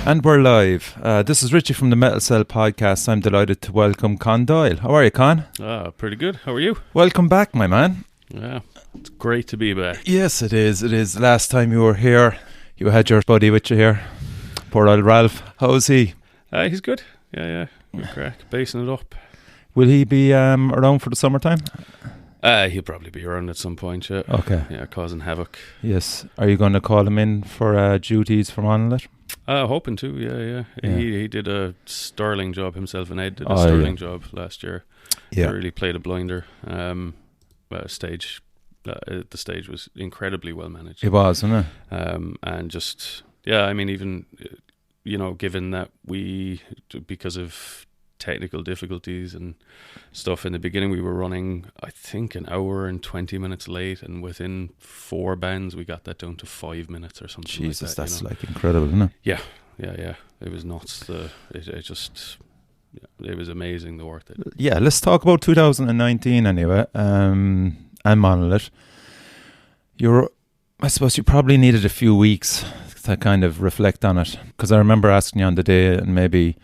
And we're live. This is Richie from the Metal Cell podcast. I'm delighted to welcome Con Doyle. How are you, Con? Pretty good. How are you? Welcome back, my man. Yeah, it's great to be back. Yes, it is. It is. Last time you were here, you had your buddy with you here. Poor old Ralph. How's he? He's good. Yeah. Good crack. Basing it up. Will he be around for the summertime? He'll probably be around at some point, yeah. Okay. Yeah, causing havoc. Yes. Are you going to call him in for duties for Monolith? Hoping to, yeah. He did a sterling job himself, and Ed did a sterling job last year. Yeah. He really played a blinder. The stage was incredibly well managed. It was, wasn't it? And just, yeah, I mean, even, given that because of technical difficulties and stuff in the beginning, we were running I think an hour and 20 minutes late, and within 4 bands we got that down to 5 minutes or something. Jesus, like that, that's like incredible, isn't it? Yeah, it was nuts. It was amazing, the work that yeah. Let's talk about 2019 anyway, and Monolith. I suppose you probably needed a few weeks to kind of reflect on it, because I remember asking you on the day, and maybe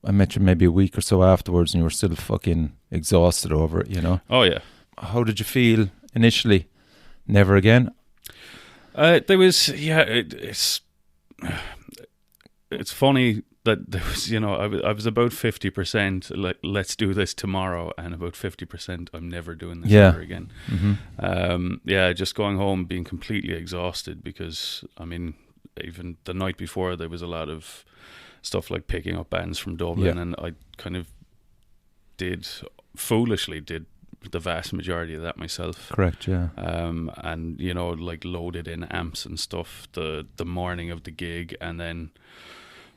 I met you maybe a week or so afterwards, and you were still fucking exhausted over it, you know? Oh, yeah. How did you feel initially? Never again? There was, it's funny that there was, I was about 50%, like, let's do this tomorrow, and about 50%, I'm never doing this ever again. Mm-hmm. Just going home being completely exhausted, because, I mean, even the night before, there was a lot of stuff like picking up bands from Dublin, and I kind of foolishly did the vast majority of that myself. Correct, yeah. And like loaded in amps and stuff the morning of the gig, and then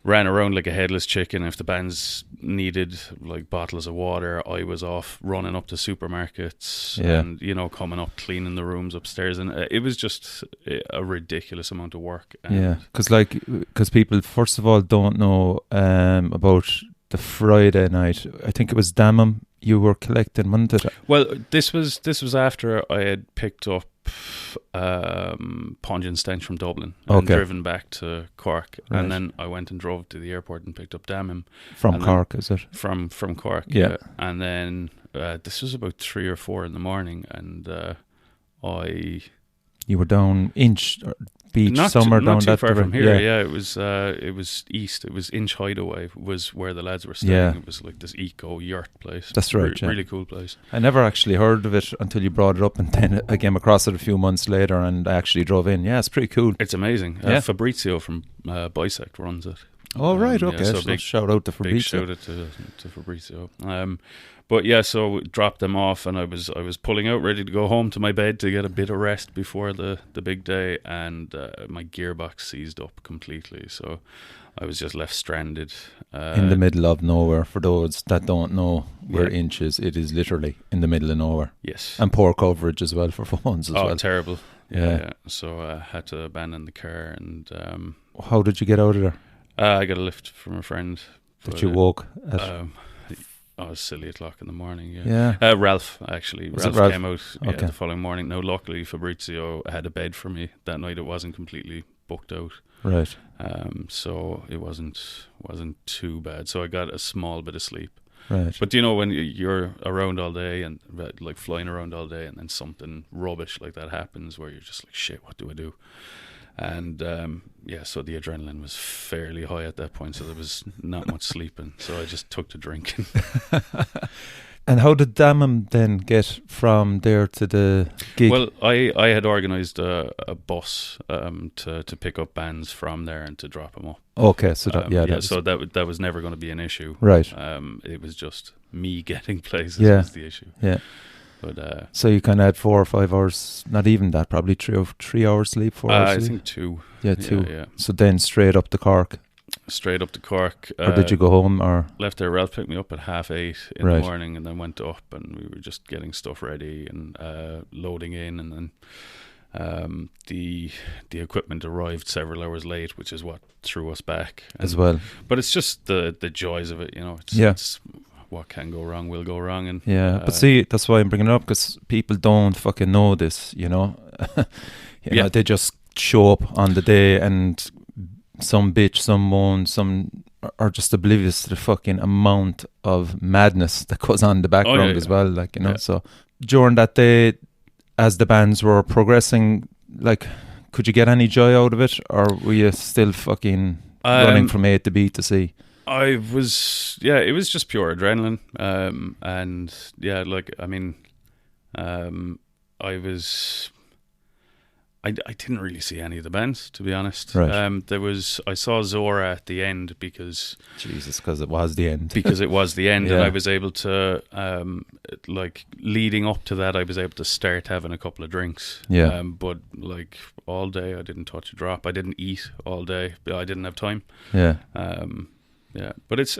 ran around like a headless chicken. If the bands needed like bottles of water, I was off running up to supermarkets and coming up cleaning the rooms upstairs, and it was just a ridiculous amount of work. And because people first of all don't know about the Friday night. I think it was Damham you were collecting, wasn't it? Well, this was after I had picked up Pungent Stench from Dublin and driven back to Cork, and then I went and drove to the airport and picked up Damham from Cork. Is it from Cork? Yeah. And then this was about 3 or 4 in the morning, and you were down Inch Beach, somewhere down that far from here. Yeah, it was east. It was Inch Hideaway was where the lads were staying. Yeah. It was like this eco yurt place. That's right. Really cool place. I never actually heard of it until you brought it up, and then I came across it a few months later, and I actually drove in. Yeah, it's pretty cool. It's amazing. Fabrizio from Bisect runs it. Oh, right, okay. So big shout out to Fabrizio. Big shout out to Fabrizio. But yeah, so dropped them off, and I was pulling out, ready to go home to my bed to get a bit of rest before the big day, and my gearbox seized up completely. So I was just left stranded in the middle of nowhere. For those that don't know where Inch is, it is literally in the middle of nowhere. Yes, and poor coverage as well for phones as well. Oh, terrible. Yeah. So I had to abandon the car, and how did you get out of there? I got a lift from a friend. That you woke at? I was silly o'clock in the morning. Yeah. Ralph Ralph came out the following morning. Now, luckily, Fabrizio had a bed for me that night. It wasn't completely booked out. Right. So it wasn't too bad. So I got a small bit of sleep. Right. But when you're around all day and like flying around all day, and then something rubbish like that happens, where you're just like, shit, what do I do? And so the adrenaline was fairly high at that point, so there was not much sleeping, so I just took to drinking. And how did Damham then get from there to the gig? Well, I had organised a bus to pick up bands from there and to drop them up. Okay, so that so that was never going to be an issue. Right. It was just me getting places was the issue. Yeah. But so you kind of had 4 or 5 hours, not even that, probably 3 hours sleep, 4 hours sleep? I think 2. Yeah, 2. Yeah. So then straight up to Cork? Straight up to Cork. Or did you go home? Or left there. Ralph picked me up at 8:30 in the morning, and then went up, and we were just getting stuff ready and loading in, and then the equipment arrived several hours late, which is what threw us back as well. But it's just the joys of it, It's what can go wrong will go wrong, and but see, that's why I'm bringing it up, because people don't fucking know this, know, they just show up on the day, and some bitch, some moan, some are just oblivious to the fucking amount of madness that goes on in the background as well. Like, you know, so during that day, as the bands were progressing, like, could you get any joy out of it, or were you still fucking running from A to B to C? I was, it was just pure adrenaline. And yeah, like, I mean, I didn't really see any of the bands, to be honest. Right. I saw Zora at the end because it was the end. Because it was the end, and I was able to, like, leading up to that, I was able to start having a couple of drinks. Yeah. But like all day, I didn't touch a drop. I didn't eat all day. I didn't have time. Yeah. Yeah. But it's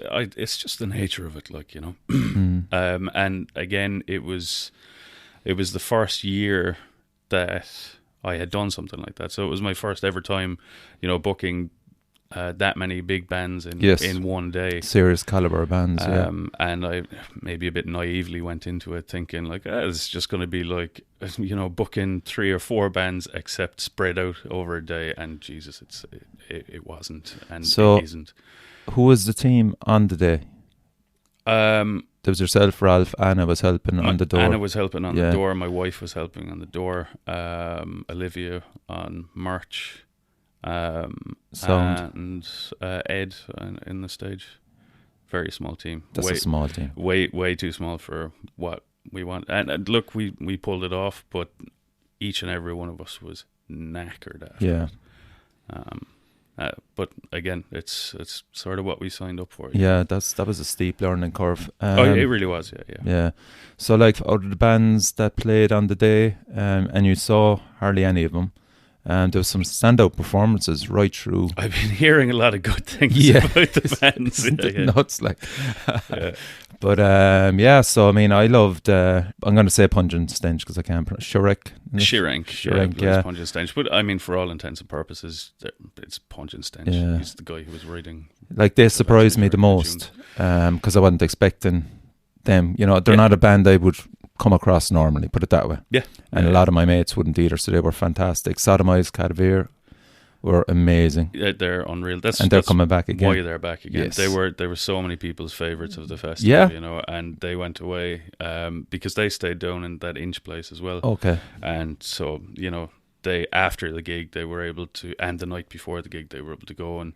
just the nature of it, like, you know. And again, it was the first year that I had done something like that, so it was my first ever time, you know, booking that many big bands in one day, serious caliber bands. And I maybe a bit naively went into it thinking like, it's just going to be like, you know, booking 3 or 4 bands except spread out over a day, and Jesus, it wasn't, and so it isn't. Who was the team on the day? There was yourself, Ralph. Anna was helping on the door. Anna was helping on the door. My wife was helping on the door. Olivia on merch. Sound. And Ed in the stage. Very small team. That's a small team. Way too small for what we want. And look, we pulled it off, but each and every one of us was knackered after. Yeah. But again, it's sort of what we signed up for. Yeah, that was a steep learning curve. It really was. Yeah. So, like, out of the bands that played on the day, and you saw hardly any of them, there was some standout performances right through. I've been hearing a lot of good things about the bands. Isn't it nuts? Like, but so I mean, I loved. I'm going to say Pungent Stench because I can't pronounce Shirank. Yeah, Pungent Stench. But I mean, for all intents and purposes, it's Pungent Stench. Yeah. He's the guy who was writing. Like, they surprised me the most because I wasn't expecting them. You know, they're not a band I would come across normally, put it that way. Yeah. And a lot of my mates wouldn't either, so they were fantastic. Sodomized Cadavere were amazing. Yeah, they're unreal. They're coming back again. Why they're back again. Yes. They were so many people's favourites of the festival, you know, and they went away because they stayed down in that Inch place as well. Okay. And so, you know, they, after the gig, they were able to, and the night before the gig, they were able to go and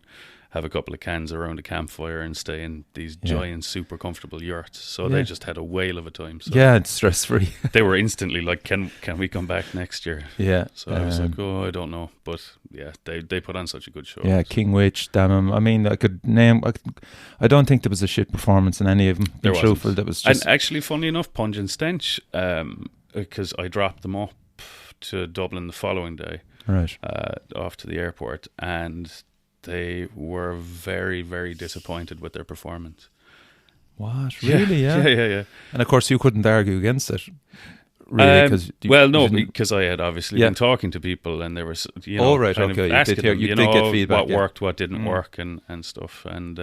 have a couple of cans around a campfire and stay in these giant, super comfortable yurts. So they just had a whale of a time. So it's stress-free. They were instantly like, can we come back next year? Yeah. So I was like, I don't know. But yeah, they put on such a good show. Yeah, King Witch, damn him. I mean, I don't think there was a shit performance in any of them. There wasn't. Truthful, that was just... And actually, funny enough, Pungent Stench, because I dropped them up to Dublin the following day. Right. Off to the airport, and they were very, very disappointed with their performance. What? Really? Yeah. And of course, you couldn't argue against it. Really? Because I had obviously been talking to people, and there was, you know, oh, right, kind okay. of asking them, you did get feedback, what worked, what didn't work, and stuff. And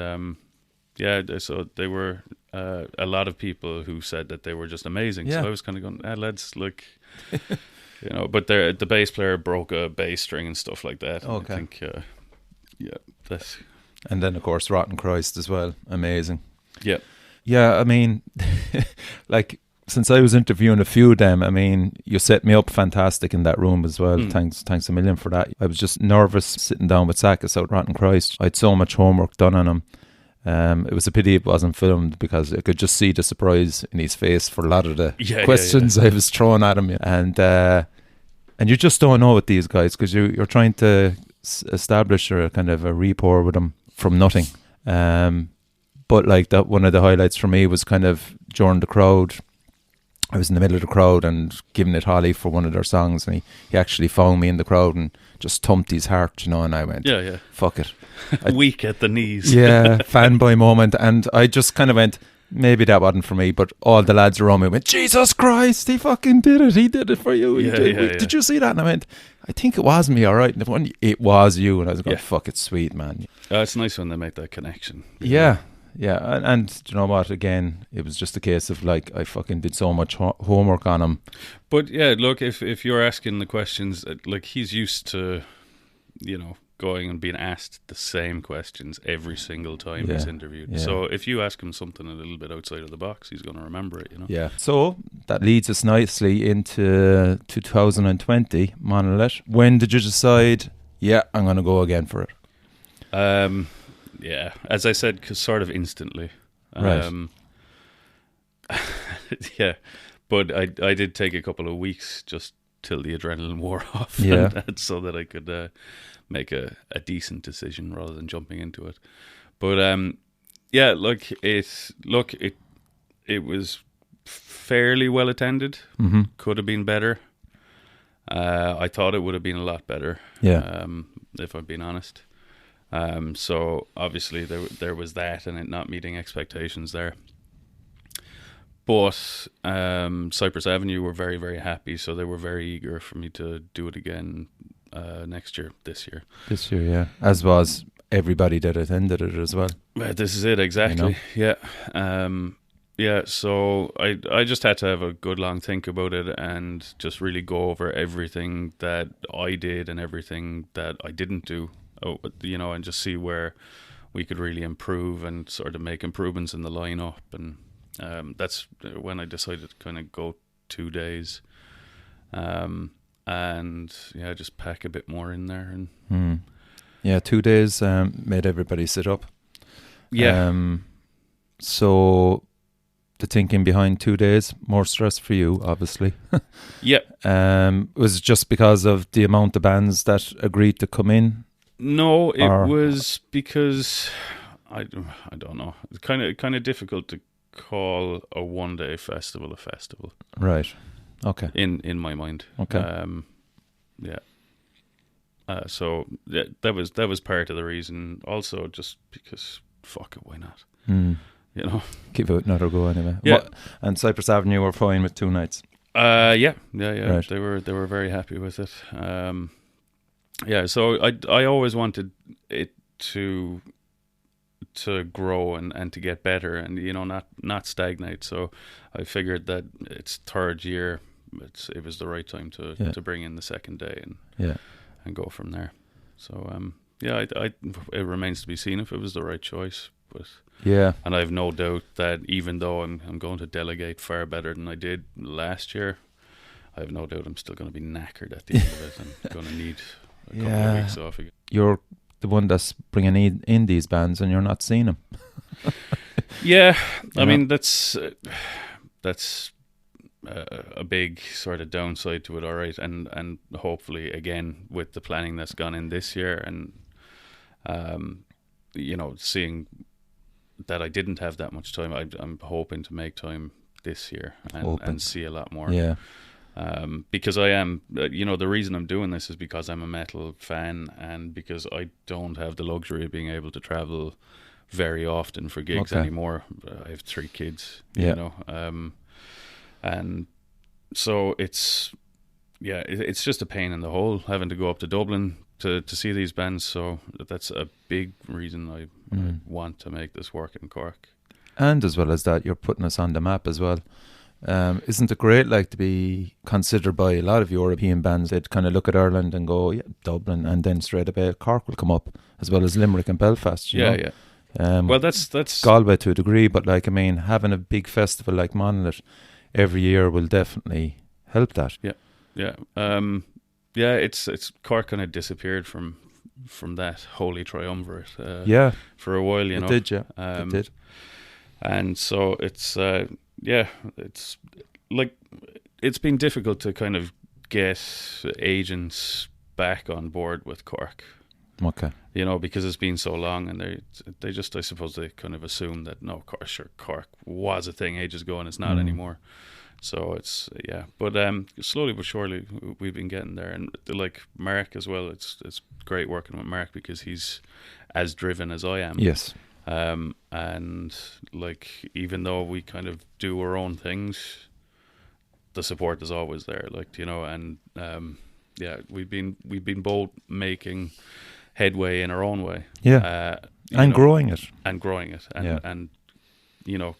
so they were a lot of people who said that they were just amazing. So I was kind of going, lads, look. You know, but the bass player broke a bass string and stuff like that. Okay. I think, that's... And then, of course, Rotten Christ as well. Amazing. Yeah. Yeah, I mean, like, since I was interviewing a few of them, I mean, you set me up fantastic in that room as well. Thanks a million for that. I was just nervous sitting down with Sakis out Rotten Christ. I had so much homework done on him. It was a pity it wasn't filmed because I could just see the surprise in his face for a lot of the questions I was throwing at him. And you just don't know with these guys because you're trying to establish a kind of a rapport with them from nothing. But like that, one of the highlights for me was kind of during the crowd. I was in the middle of the crowd and giving it Holly for one of their songs, and he actually found me in the crowd and just thumped his heart, you know, and I went, fuck it. Weak at the knees. Yeah, fanboy moment. And I just kind of went, maybe that wasn't for me, but all the lads around me went, Jesus Christ, he fucking did it. He did it for you. Did you see that? And I went, I think it was me, all right. And when it was you, and I was going, fuck, it's sweet, man. It's nice when they make that connection. Yeah. Yeah, and you know what, again, it was just a case of like, I fucking did so much homework on him. But yeah, look, if you're asking the questions, like, he's used to, you know, going and being asked the same questions every single time he's interviewed. Yeah. So if you ask him something a little bit outside of the box, he's going to remember it, you know? Yeah. So that leads us nicely into 2020, Monolith. When did you decide, yeah, I'm going to go again for it? Yeah, as I said, sort of instantly. Right. Yeah, but I did take a couple of weeks just till the adrenaline wore off, and so that I could make a decent decision rather than jumping into it. But yeah, like it was fairly well attended. Mm-hmm. Could have been better. I thought it would have been a lot better. Yeah. If I'm being honest. So obviously there was that, and it not meeting expectations there. But Cyprus Avenue were very, very happy, so they were very eager for me to do it again this year. This year, yeah. As was everybody that attended it as well. Well, this is it, exactly. You know? Yeah. Yeah, so I just had to have a good long think about it and just really go over everything that I did and everything that I didn't do, you know, and just see where we could really improve and sort of make improvements in the lineup. And that's when I decided to kind of go 2 days, and yeah, just pack a bit more in there. And yeah, 2 days made everybody sit up. Yeah. So the thinking behind 2 days, more stress for you, obviously. Yeah. Was it just because of the amount of bands that agreed to come in? No, it was because I don't know. It's kind of difficult to call a 1 day festival a festival. Right. Okay. In my mind. Okay. Yeah. So that was part of the reason. Also, just because fuck it, why not? You know, give it another go anyway. Yeah. And Cyprus Avenue were fine with 2 nights. Yeah. Right. They were very happy with it. Yeah. So I always wanted it to grow and to get better, and you know, not stagnate. So I figured that it's third year. It was the right time to bring in the second day and go from there. So yeah, it remains to be seen if it was the right choice. But yeah, and I have no doubt that even though I'm going to delegate far better than I did last year, I have no doubt I'm still going to be knackered at the end of it and going to need a couple of weeks off again. You're the one that's bringing in these bands, and you're not seeing them. Yeah, I mean that's a big sort of downside to it. All right, and hopefully again with the planning that's gone in this year, and you know, seeing that I didn't have that much time, I'm hoping to make time this year and see a lot more. Yeah. Because I am, you know, the reason I'm doing this is because I'm a metal fan, and because I don't have the luxury of being able to travel very often for gigs anymore. I have 3 kids, you know, and so it's just a pain in the hole having to go up to Dublin to see these bands. So that's a big reason I want to make this work in Cork. And as well as that, you're putting us on the map as well. Isn't it great, like, to be considered by a lot of European bands? They'd kind of look at Ireland and go, yeah, Dublin, and then straight away Cork will come up, as well as Limerick and Belfast. You know? Well, that's Galway to a degree, but like, I mean, having a big festival like Monolith every year will definitely help that. It's Cork kind of disappeared from that holy triumvirate. For a while, you know. It did, it did. And so it's it's like it's been difficult to kind of get agents back on board with Cork. Okay. You know, because it's been so long, and they just, I suppose they kind of assume that no, Cork was a thing ages ago and it's not anymore. So it's but slowly but surely we've been getting there, and like Mark as well. It's great working with Mark because he's as driven as I am. Yes. And like, even though we kind of do our own things, the support is always there. Like, you know, and we've been both making headway in our own way. And growing it, and you know,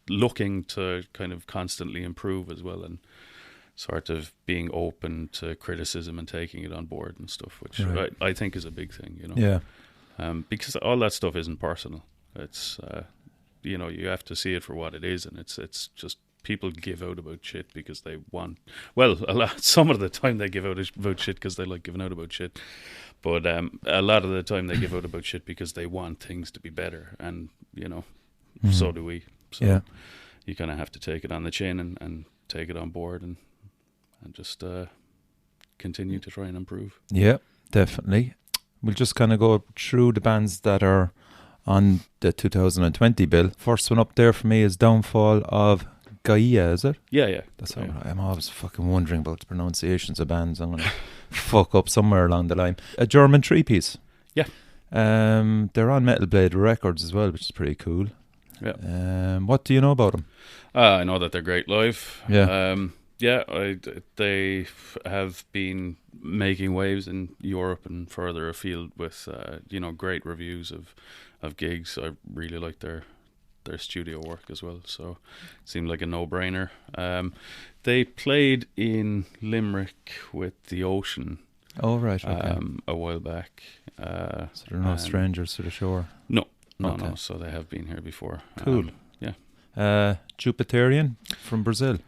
looking to kind of constantly improve as well. And sort of being open to criticism and taking it on board and stuff, which Right. I think is a big thing, you know. Yeah. Because all that stuff isn't personal. It's you know, you have to see it for what it is, and it's just people give out about shit because they want. Well, some of the time they give out about shit because they like giving out about shit, but a lot of the time they give out about shit because they want things to be better, and you know, so do we. So Yeah. you kind of have to take it on the chin and take it on board and just continue to try and improve. Yeah, definitely. We'll just kind of go through the bands that are on the 2020 bill. First one up there for me is Downfall of Gaia, is it? Yeah. That's all right. I'm always fucking wondering about the pronunciations of bands. I'm going to fuck up somewhere along the line. A German three-piece. Yeah. They're on Metal Blade Records as well, which is pretty cool. Yeah. What do you know about them? I know that they're great live. Yeah. They have been making waves in Europe and further afield with great reviews of gigs. I really like their studio work as well, so it seemed like a no-brainer. They played in Limerick with The Ocean. Oh, right. Okay. A while back. So they're no strangers to the shore. No. Okay. No. So they have been here before. Cool. Jupiterian from Brazil.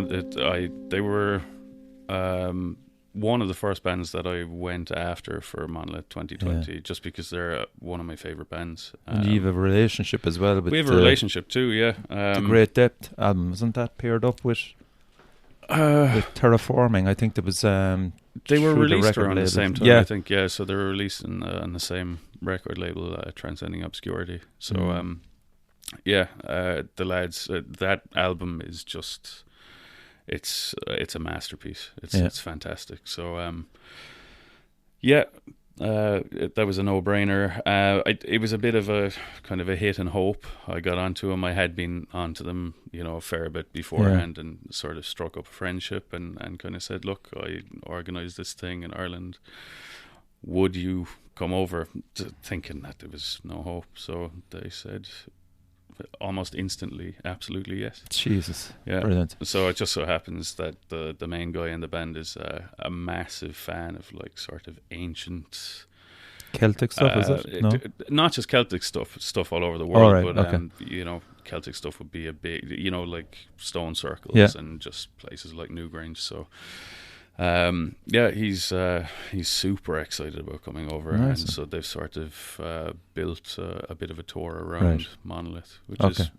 They were one of the first bands that I went after for Monolith 2020, just because they're one of my favorite bands. And you have a relationship as well with. We have a relationship too, yeah. The Great Depth album, wasn't that paired up with Terraforming? I think there was. They were released around the same time, yeah. I think. Yeah, so they were released on the same record label, Transcending Obscurity. So, the lads, that album is just, it's a masterpiece. It's fantastic. So, that was a no-brainer. It was a bit of a kind of a hit and hope. I got onto them. I had been onto them, a fair bit beforehand, and sort of struck up a friendship and kind of said, look, I organised this thing in Ireland. Would you come over? Thinking that there was no hope. So they said almost instantly, absolutely yes. Jesus, yeah, brilliant. So it just so happens that the main guy in the band is a massive fan of like sort of ancient Celtic stuff, is it? No? Not just Celtic stuff all over the world, right, but okay. Celtic stuff would be a big, like stone circles and just places like Newgrange. So he's super excited about coming over, nice. And so they've sort of built a bit of a tour around Monolith,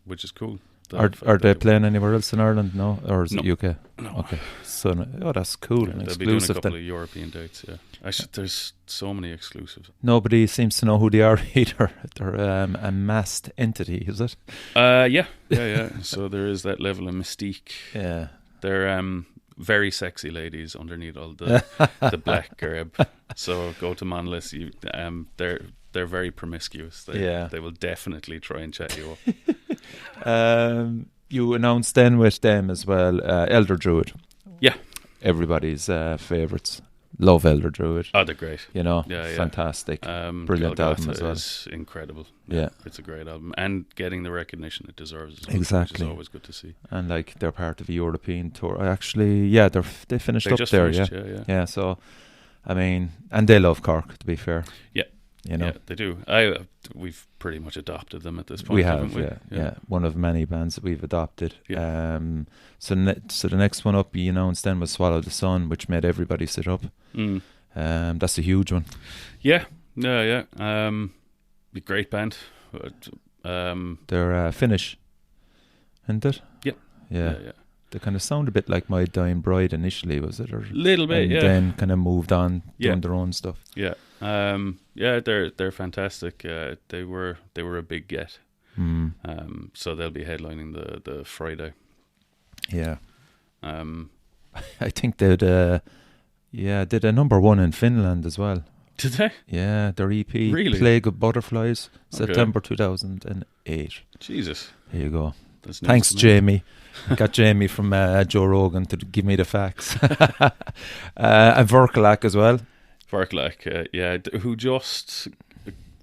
which is cool. Are they playing anywhere else in Ireland? No, or is it UK? No. Okay, so that's cool. Yeah, and they'll be doing a exclusive. couple of European dates. Yeah, actually, there's so many exclusives. Nobody seems to know who they are either. They're a masked entity, is it? Yeah. So there is that level of mystique. Yeah, they're very sexy ladies underneath all the black garb. So go to Monolith. They're very promiscuous. They will definitely try and chat you up. You announced then with them as well, Elder Druid. Yeah, everybody's favourites. Love Elder Druid. Oh, they're great. Fantastic. Brilliant Golgotha album as well. Is incredible. Yeah, it's a great album, and getting the recognition it deserves. Exactly, which is always good to see. And like they're part of a European tour. Actually, they finished up there. Finished, yeah. So, I mean, and they love Cork. To be fair. Yeah. Yeah, they do. We've pretty much adopted them at this point. We have, haven't we? Yeah. One of many bands that we've adopted. Yeah. So the next one up, you announced then, was Swallow the Sun, which made everybody sit up. That's a huge one. Yeah. A great band. They're Finnish, isn't it? Yeah. They kind of sound a bit like My Dying Bride initially, was it? Or little bit, and then kind of moved on doing their own stuff. Yeah. They're fantastic. They were a big get. So they'll be headlining the Friday. Yeah. I think they did a number one in Finland as well. Did they? Yeah, their EP, really? Plague of Butterflies, September 2008. Jesus. There you go. Thanks, Jamie. I got Jamie from Joe Rogan to give me the facts. And Verkalac as well. Verkalac, who just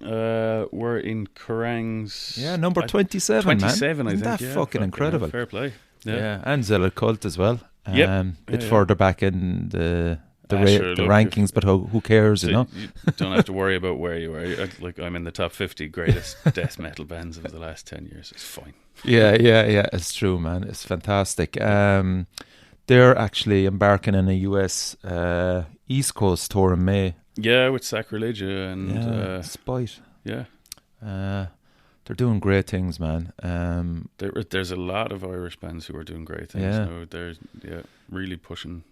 were in Kerrang's... Yeah, number 27, 27, man. I think. Isn't that fucking incredible? Fair play. Yeah, and Zealot Cult as well. Bit further back in the rankings, but who cares, You don't have to worry about where you are. Like, I'm in the top 50 greatest death metal bands of the last 10 years. It's fine. Yeah, it's true, man. It's fantastic. They're actually embarking on a US East Coast tour in May. Yeah, with Sacrilegia and Spite. Yeah. They're doing great things, man. There's a lot of Irish bands who are doing great things now. They're really pushing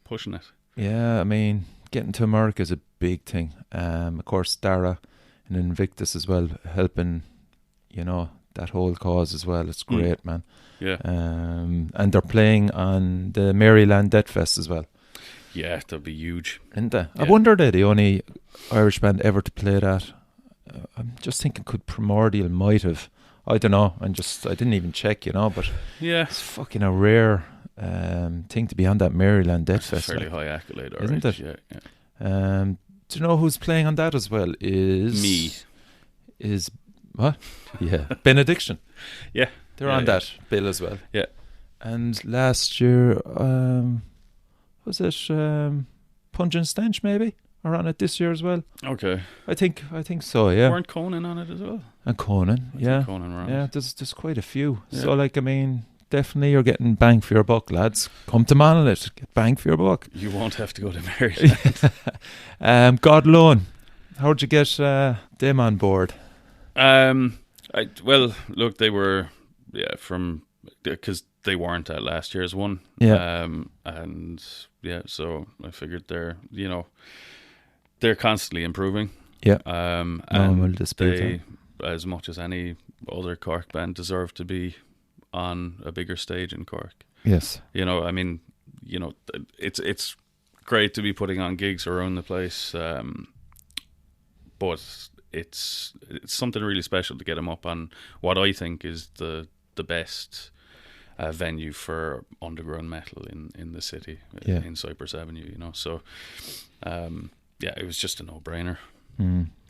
it. Yeah, I mean, getting to America is a big thing. Of course, Dara and Invictus as well, helping, that whole cause as well. It's great, man. Yeah. And they're playing on the Maryland Death Fest as well. Yeah, that'd be huge. Isn't they? Yeah. I wonder they're the only Irish band ever to play that. I'm just thinking, could Primordial might have. I don't know. I didn't even check, but it's fucking a rare thing to be on that Maryland Death Fest. Fairly high accolade, isn't it? Yeah. Do you know who's playing on that as well? Me. Is what? Yeah, Benediction. Yeah, they're on that bill as well. Yeah, and last year, was it Pungent Stench maybe? Are on it this year as well. Okay. I think so, yeah. Weren't Conan on it as well? And Conan, I think Conan were on it. Yeah, there's quite a few. Yeah. So, I mean, definitely you're getting bang for your buck, lads. Come to Monolith, get bang for your buck. You won't have to go to Maryland. God alone, how'd you get them on board? Well, look, they were because they weren't at last year's one. And so I figured they're constantly improving. Yeah. And we'll dispute they, as much as any other Cork band, deserve to be on a bigger stage in Cork. Yes. I mean, it's great to be putting on gigs around the place, but it's something really special to get them up on what I think is the best venue for underground metal in the city, in Cyprus Avenue. So it was just a no-brainer.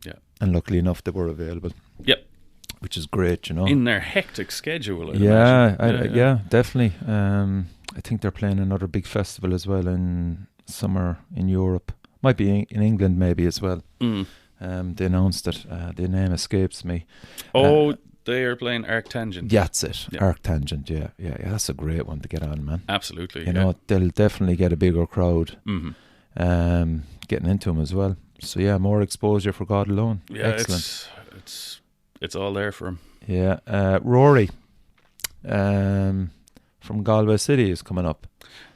Yeah, and luckily enough they were available. Yep, which is great. In their hectic schedule. Yeah, definitely. I think they're playing another big festival as well in summer in Europe. Might be in England maybe as well. They announced it. The name escapes me. They are playing Arctangent. Yeah, that's it. Yeah. Arctangent. Yeah. That's a great one to get on, man. Absolutely. They'll definitely get a bigger crowd. Getting into them as well. So more exposure for God alone. Yeah, excellent. It's all there for him. Yeah, Rory from Galway City is coming up.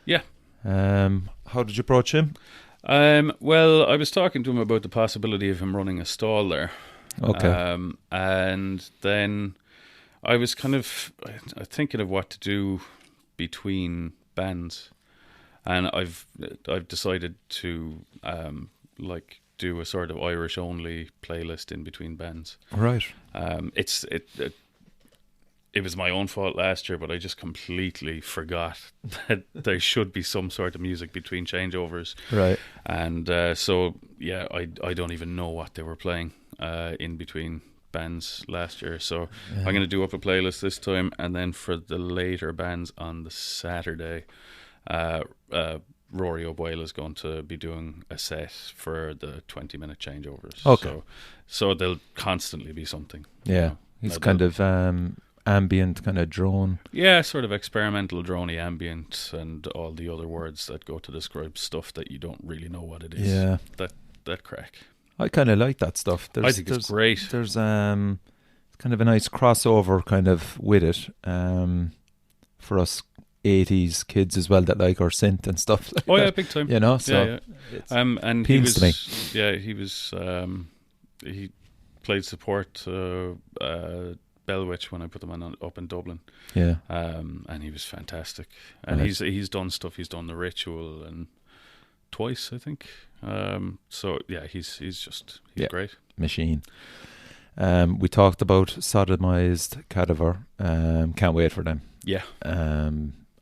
Yeah. How did you approach him? Well, I was talking to him about the possibility of him running a stall there. Okay. And then I was kind of thinking of what to do between bands, and I've decided to do a sort of Irish only playlist in between bands. Right. It was my own fault last year, but I just completely forgot that there should be some sort of music between changeovers. Right. And I don't even know what they were playing in between bands last year. So I'm going to do up a playlist this time, and then for the later bands on the Saturday, Rory O'Boyle is going to be doing a set for the 20-minute changeovers. Okay. So there'll constantly be something. Yeah. He's kind of ambient, kind of drone. Yeah, sort of experimental, droney ambient, and all the other words that go to describe stuff that you don't really know what it is. Yeah. That crack. I kind of like that stuff. I think it's great. There's kind of a nice crossover kind of with it for us 80s kids as well that like our synth and stuff like that. Yeah, big time. So and appeals to me. Yeah, he was he played support to Bellwitch when I put them on up in Dublin. Yeah. And he was fantastic. And he's done stuff. He's done The Ritual and twice, I think. So yeah, he's great. Machine. We talked about Sodomized Cadaver. Can't wait for them. Yeah.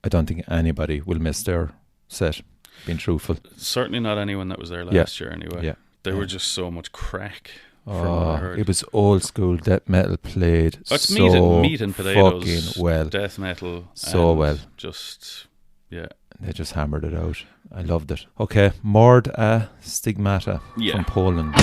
I don't think anybody will miss their set, being truthful. Certainly not anyone that was there last year anyway. Yeah. They were just so much crack. From what I heard. It was old school death metal played it's meat and potatoes, fucking well. Death metal. So well. Just, yeah. They just hammered it out. I loved it. Okay, Mord Stigmata from Poland.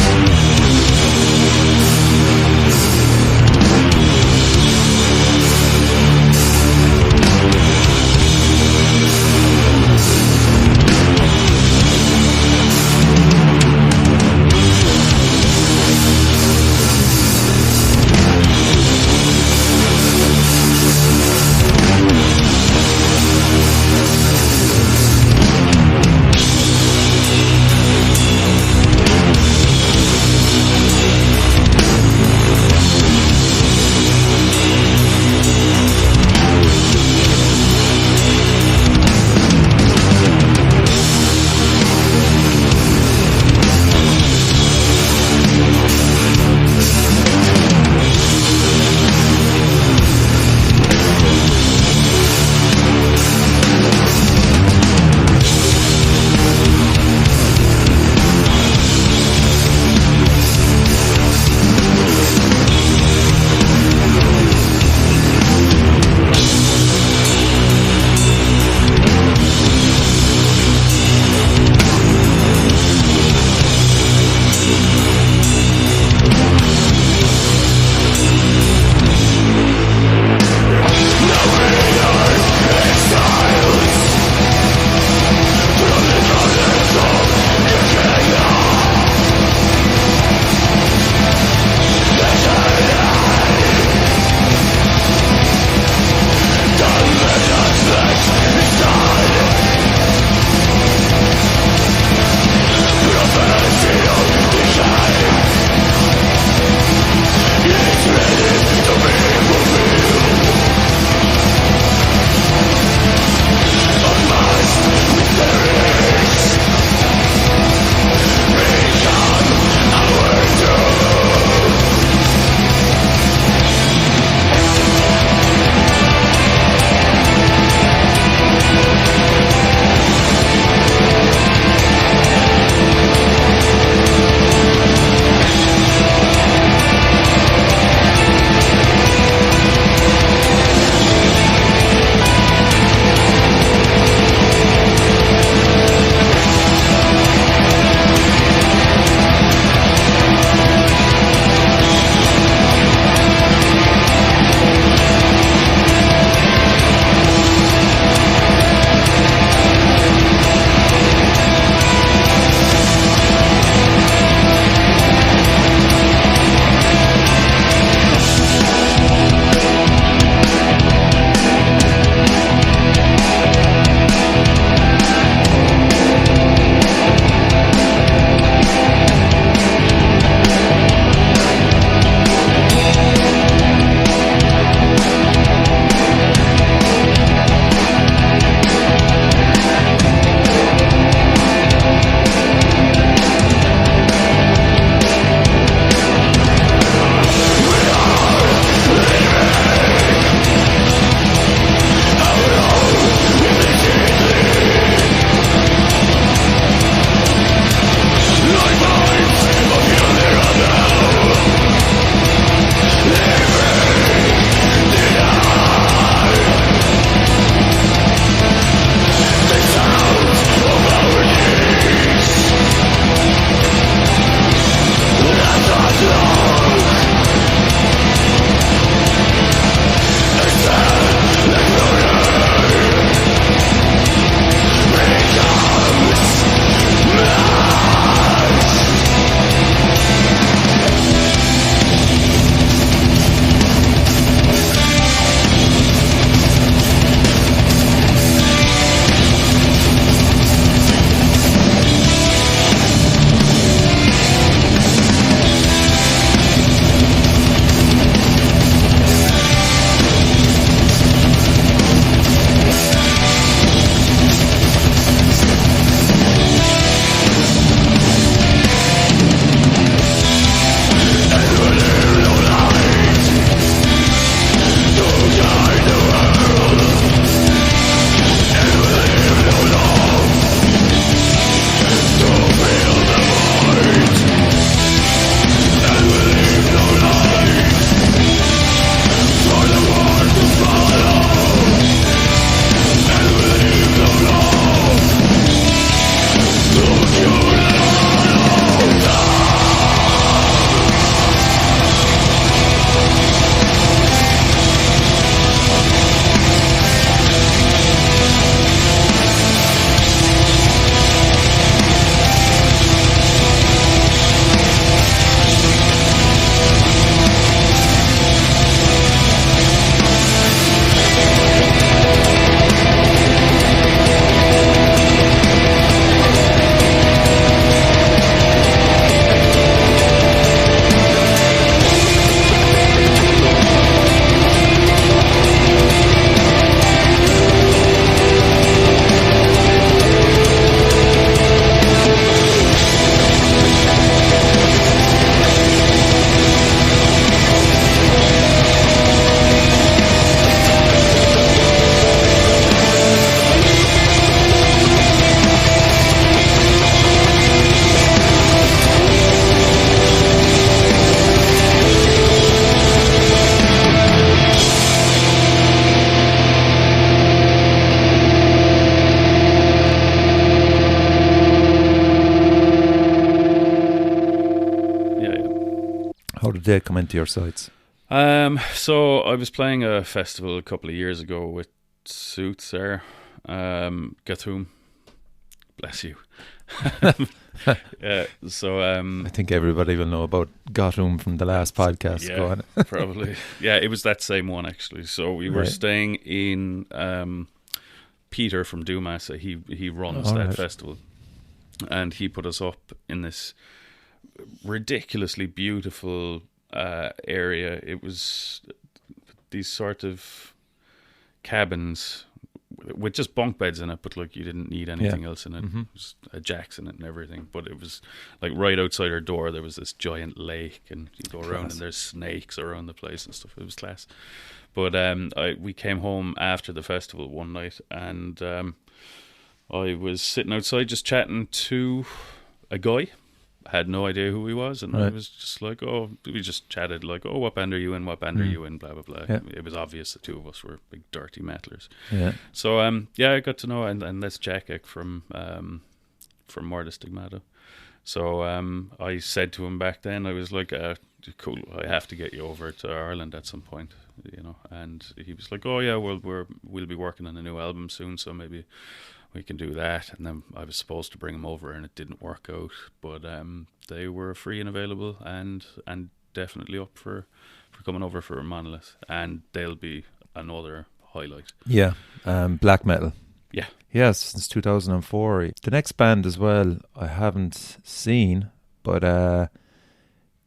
How did they come into your sights? So I was playing a festival a couple of years ago with Soothsayer, Gathum. Bless you. So I think everybody will know about Gotham from the last podcast. Go on. Probably. Yeah, it was that same one actually. So we were staying in Peter from Dumasa. He runs that festival, and he put us up in this ridiculously beautiful area. It was these sort of cabins with just bunk beds in it, but like you didn't need anything else in it. Just a jacks in it and everything. But it was like right outside our door there was this giant lake, and you go around and there's snakes around the place and stuff. It was class. But we came home after the festival one night, and I was sitting outside just chatting to a guy. I had no idea who he was, and I was just like, we just chatted like, what band are you in, what band are you in, blah blah blah. It was obvious the two of us were big dirty metalers. So I got to know, and that's Jack from Morda Stigmata. So I said to him back then, I was like, cool, I have to get you over to Ireland at some point, you know. And he was like, oh yeah, well we'll be working on a new album soon, so maybe we can do that. And then I was supposed to bring him over, and it didn't work out. But they were free and available, and definitely up for coming over for a Monolith, and they'll be another highlight. Yeah, black metal. Yeah. Yes, since 2004. The next band as well, I haven't seen, but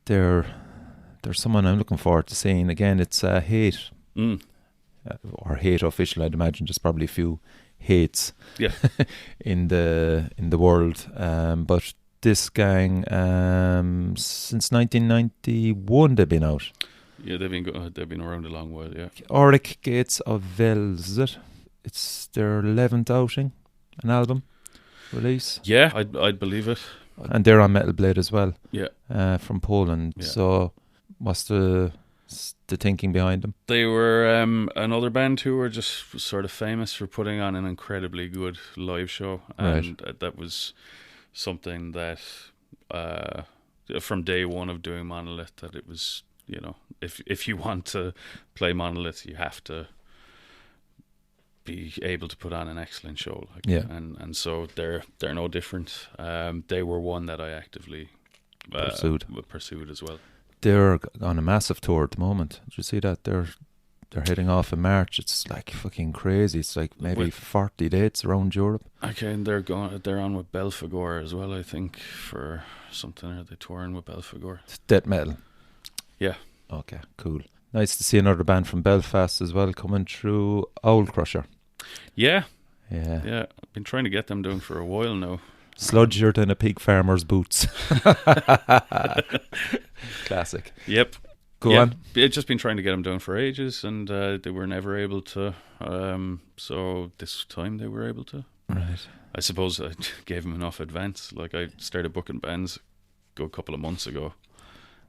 they're someone I'm looking forward to seeing. Again, it's Hate. Or Hate Official, I'd imagine. There's probably a few hates in the world. But this gang, since 1991 they've been out. Yeah, they've been around a long while, yeah. Auric Gates of Vels, is it? It's their 11th outing, an album release. Yeah, I'd believe it. And they're on Metal Blade as well. Yeah. From Poland. Yeah. So what's the thinking behind them? They were another band who were just sort of famous for putting on an incredibly good live show. And that was something that from day one of doing Monolith, that it was, you know, if you want to play Monolith, you have to be able to put on an excellent show, and so they're no different. They were one that I actively pursued as well. They're on a massive tour at the moment. Did you see that? They're heading off in March. It's like fucking crazy. It's like maybe 40 dates around Europe. Okay, and they're on with Belphegor as well, I think, for something. Are they touring with Belphegor? It's death metal. Yeah. Okay, cool. Nice to see another band from Belfast as well coming through, Owl Crusher. Yeah. I've been trying to get them doing for a while now. Sludgier than a pig farmer's boots. Classic. Yep. Go on. I've just been trying to get them doing for ages, and they were never able to. So this time they were able to. Right. I suppose I gave them enough advance. Like, I started booking bands a couple of months ago.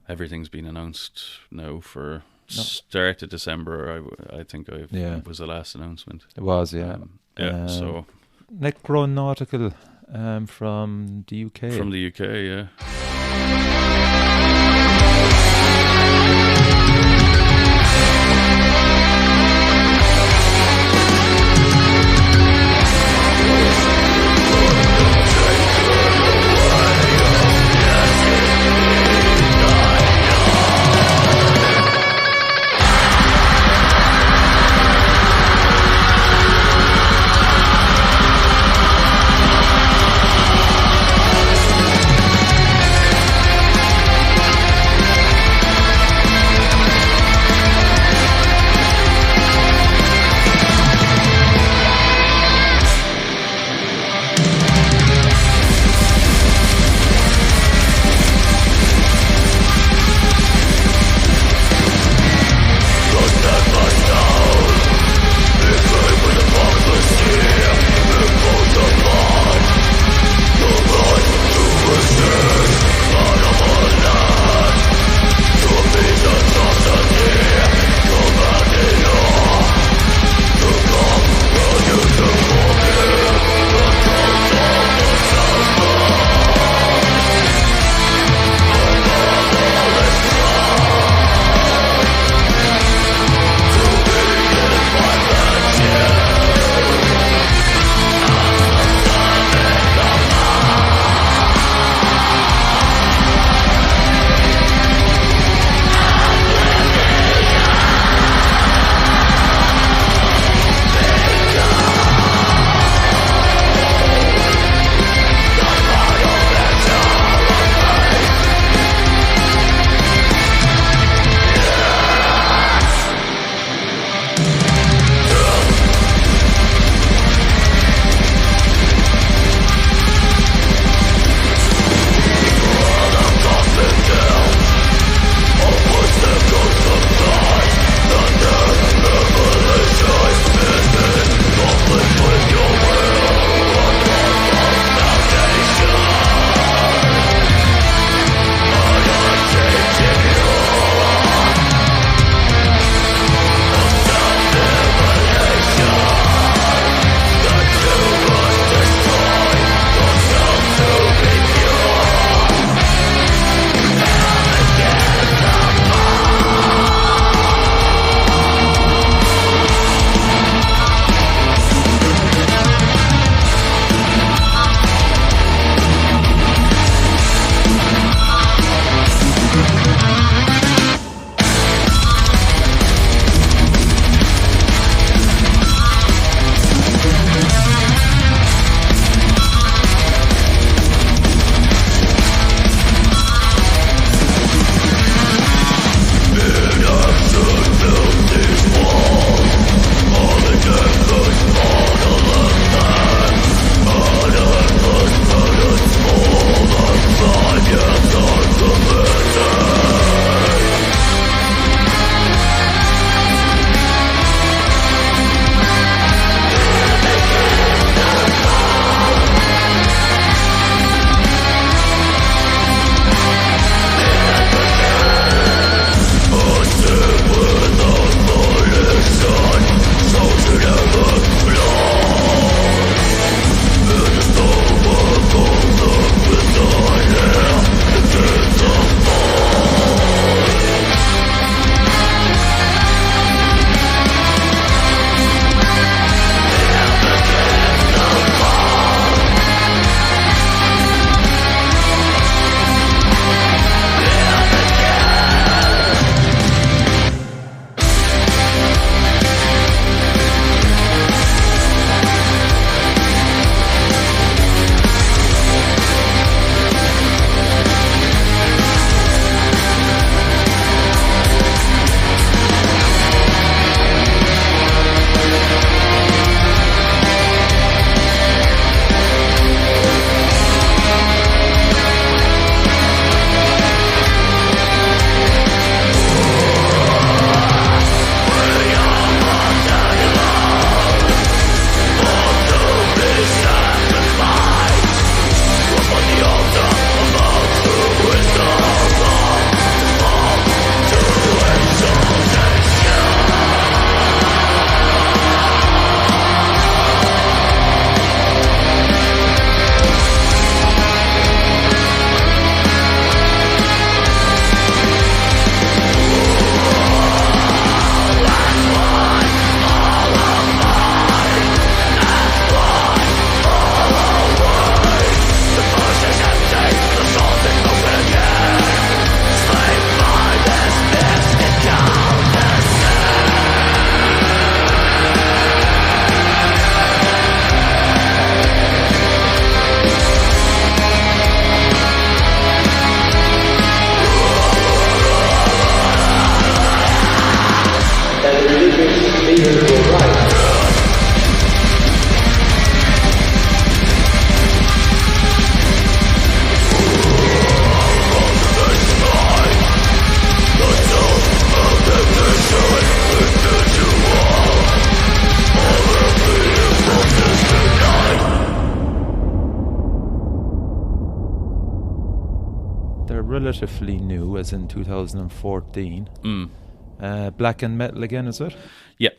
Everything's been announced now for start of December. I think was the last announcement. It was, yeah. So Necronautical from the UK. From the UK, yeah. relatively new, as in 2014. Black and Metal again, is it? Yeah.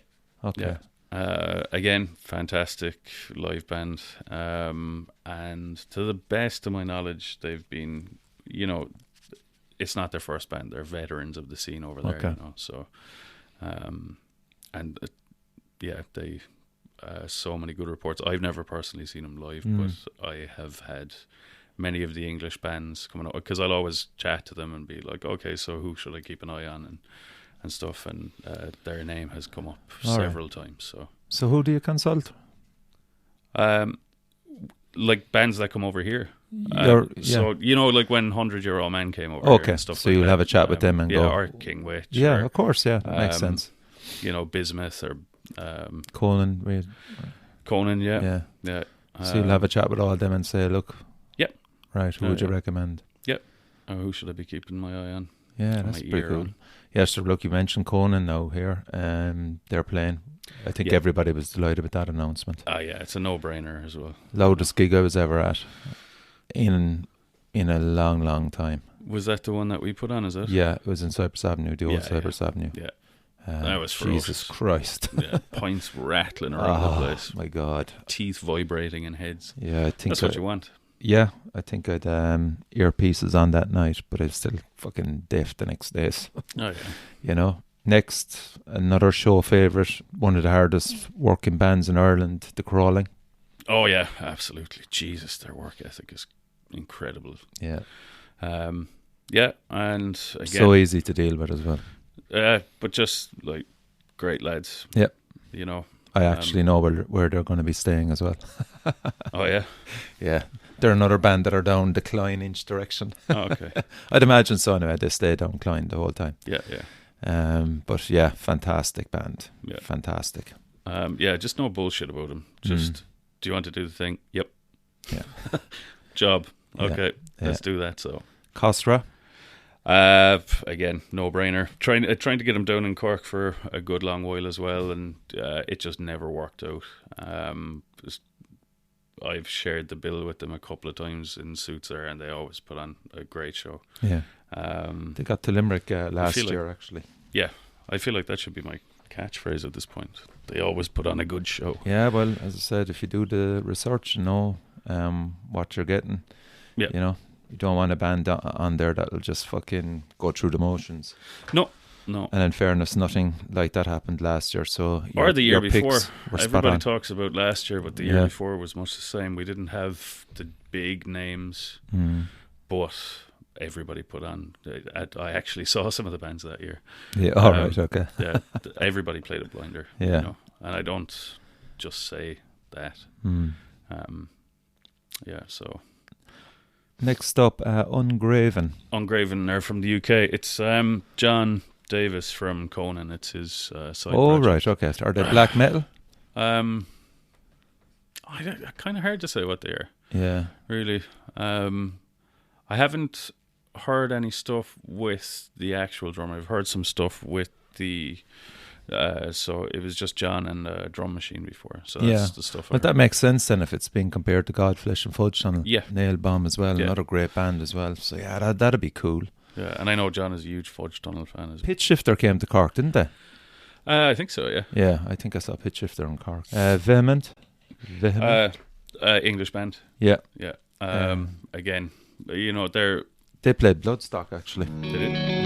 Okay. Yeah. Again, fantastic live band. And to the best of my knowledge, they've been, it's not their first band. They're veterans of the scene over there, So, they so many good reports. I've never personally seen them live, but I have had many of the English bands coming up, because I'll always chat to them and be like, okay, so who should I keep an eye on and stuff, and their name has come up several times. So who do you consult? Like bands that come over here. So like when 100 Year Old Man came over here and stuff. So like you'll that. have a chat with them and go. Or King Witch. Yeah, of course. Yeah, that makes sense. Bismuth or Conan. Conan, yeah. So you'll have a chat with all of them and say, look. Yep. Right. Who would you recommend? Yep. Who should I be keeping my eye on? Yeah, that's pretty cool. Yeah, so look, you mentioned Conan now here. They're playing. I think everybody was delighted with that announcement. Yeah, it's a no-brainer as well. Loudest gig I was ever at in a long, long time. Was that the one that we put on, is it? Yeah, it was in Cyprus Avenue, the old Cyprus Avenue. Yeah. That was ferocious. Jesus Christ. Yeah, points rattling around the place. Oh, my God. Teeth vibrating in heads. Yeah, I think that's what you want. Yeah, I think I'd earpieces on that night, but I was still fucking deaf the next day. Oh, yeah. Next, another show favourite, one of the hardest working bands in Ireland, The Crawling. Oh, yeah, absolutely. Jesus, their work ethic is incredible. Yeah. And again... So easy to deal with as well. But just, like, great lads. Yeah. I actually know where they're going to be staying as well. Oh, yeah? Yeah. They're another band that are down Decline Inch direction. Oh, okay. I'd imagine so anyway. They stay down Decline the whole time. Yeah. But yeah, fantastic band. Yeah. Fantastic. Just no bullshit about them. Just, do you want to do the thing? Yep. Yeah. Job. Okay, let's do that. So Costra. Again, no brainer. Trying to get him down in Cork for a good long while as well, and it just never worked out. I've shared the bill with them a couple of times in Soothsayer, and they always put on a great show. Yeah. They got to Limerick last year, actually. Yeah, I feel like that should be my catchphrase at this point. They always put on a good show. Yeah, well, as I said, if you do the research and know what you're getting, you don't want a band on there that'll just fucking go through the motions. No. And in fairness, nothing like that happened last year. So or the year before. Everybody talks about last year, but the year before was much the same. We didn't have the big names, but everybody put on. I actually saw some of the bands that year. Yeah, all right, okay. Yeah, everybody played a blinder. Yeah. And I don't just say that. So... Next up, Ungraven. Ungraven are from the UK. It's John Davis from Conan. It's his side project. Right, okay. Are they black metal? Kind of hard to say what they are. Yeah. Really. I haven't heard any stuff with the actual drummer. I've heard some stuff with the... so it was just John and a drum machine before. So that's the stuff. But that makes sense then if it's being compared to God, Flesh and Fudge on Nail Bomb as well. Yeah. Another great band as well. So yeah, that'd be cool. Yeah, and I know John is a huge Fudge Tunnel fan as well. Pitch Shifter came to Cork, didn't they? I think so, yeah. Yeah, I think I saw Pitch Shifter in Cork. Vehement? English band. Yeah. Yeah. Again, they played Bloodstock actually. Did it?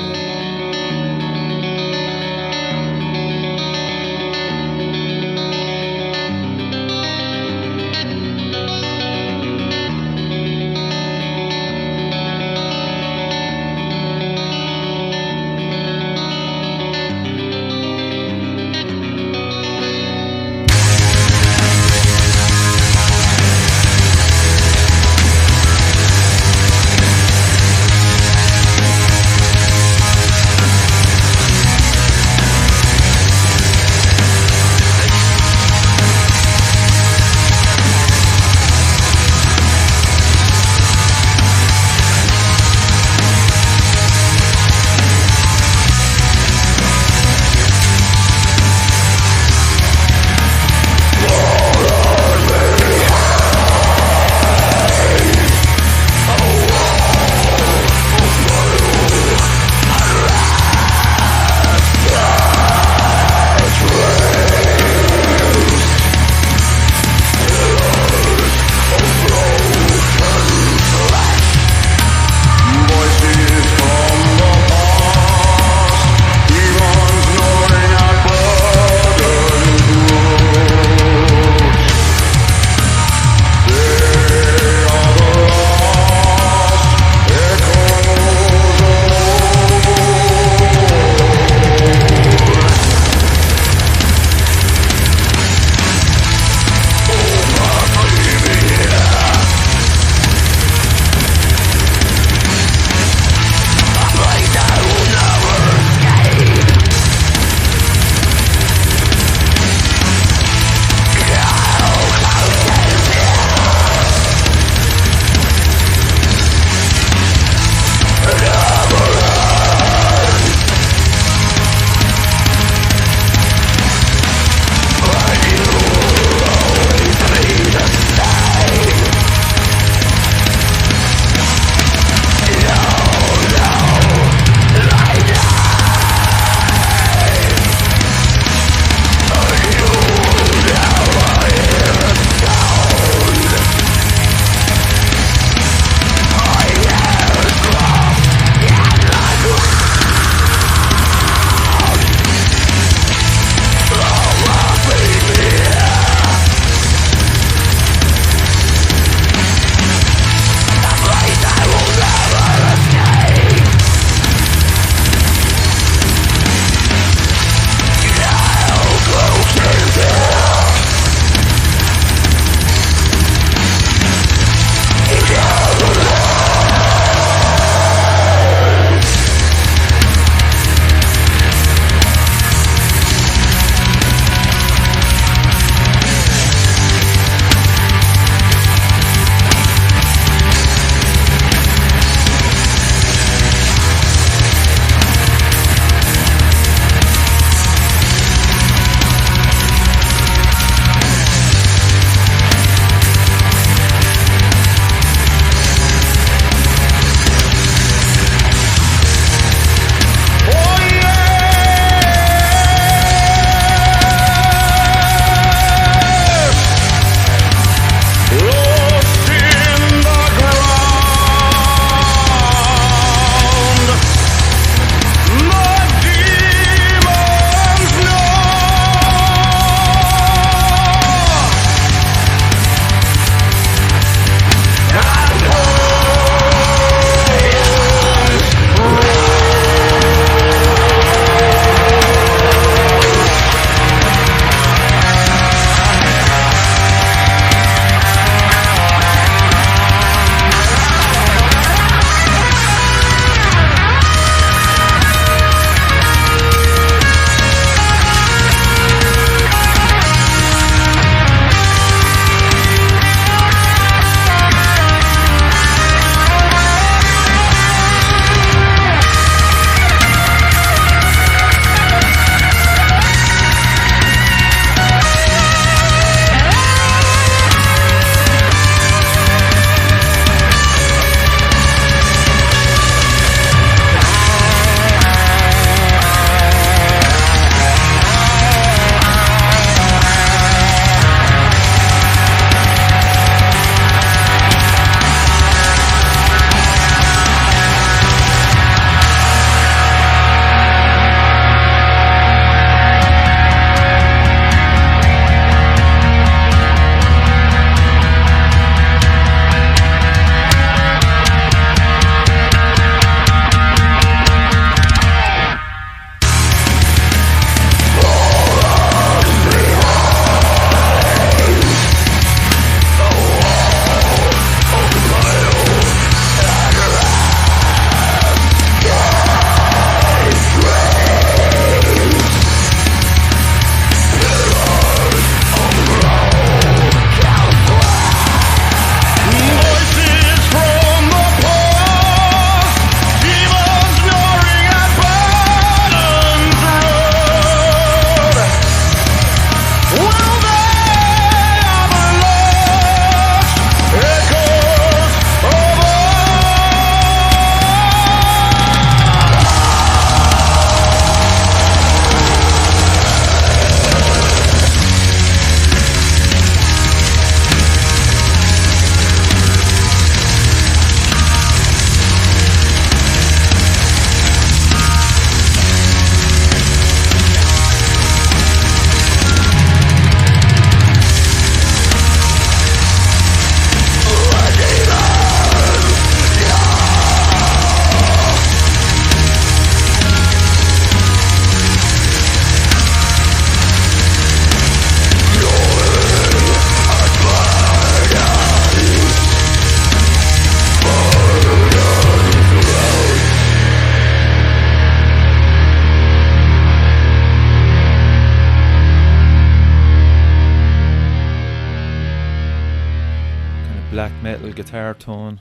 guitar tone.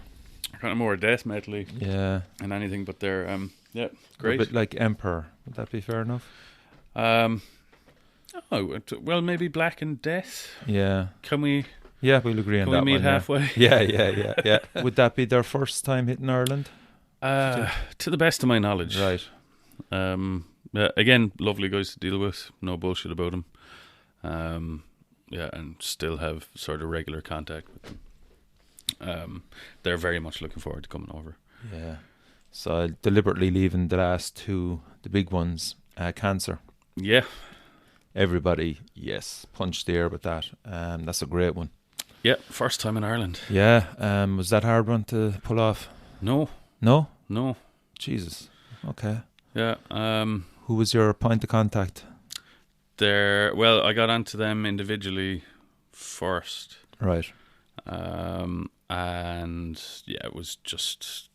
Kind of more death metal-y Yeah. and anything, but they're A great. bit like Emperor. Would that be fair enough? Well, maybe Black and Death. Yeah. Can we? Yeah, we'll agree on that. Can we meet one, halfway? Yeah. Would that be their first time hitting Ireland? To the best of my knowledge. Right. Yeah, again, lovely guys to deal with. No bullshit about them. And still have sort of regular contact with them. They're very much looking forward to coming over. Yeah. So deliberately leaving the last two, the big ones, Cancer. Yeah. Everybody, yes, punched the air with that. That's a great one. Yeah, first time in Ireland. Yeah. Was that a hard one to pull off? No. No? No. Jesus. Okay. Yeah. Who was your point of contact? Well, I got onto them individually first. Right. And yeah, it was just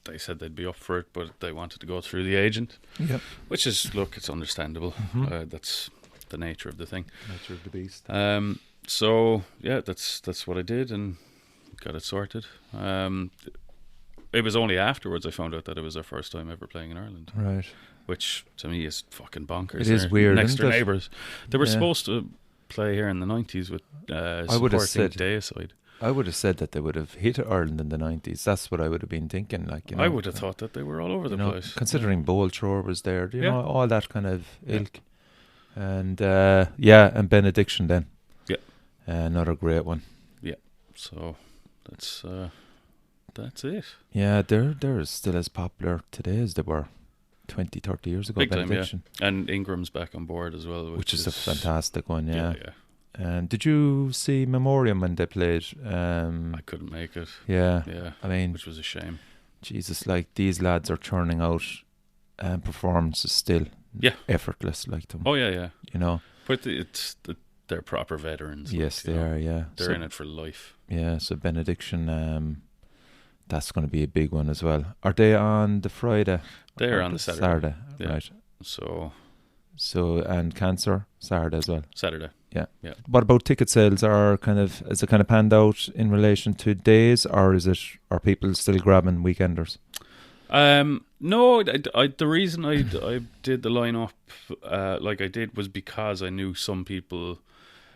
they said they'd be up for it, but they wanted to go through the agent. Yep. Which is, look, it's understandable. That's the nature of the thing. Nature of the beast. So yeah, that's what I did and got it sorted. It was only afterwards I found out that it was their first time ever playing in Ireland. Right. Which to me is fucking bonkers. It is weird. Next isn't door it? neighbours. They were supposed to play here in the 90s with supporting Deicide. I would have said that they would have hit Ireland in the 90s. That's what I would have been thinking. Like, you know, I would have thought that they were all over the place. Considering Bowl Thrower was there, you know, all that kind of ilk. And and Benediction then. Yeah. Another great one. Yeah. So that's it. Yeah, they're still as popular today as they were 20, 30 years ago. Big Benediction. time, yeah. And Ingram's back on board as well. Which is a fantastic one, yeah. Yeah. And did you see Memoriam when they played? I couldn't make it. Yeah. Yeah. I mean, which was a shame. Jesus, like these lads are turning out performances still effortless like them. Oh, yeah. You know? But they're proper veterans. Yes, they are, yeah. They're in it for life. Yeah, so Benediction, that's going to be a big one as well. Are they on the Friday? They're on the Saturday. Yeah. Right. So, and Cancer, Saturday as well. Saturday. Yeah. Yeah. What about ticket sales? Is it kind of panned out in relation to days, or are people still grabbing weekenders? No, the reason I did the lineup like I did was because I knew some people,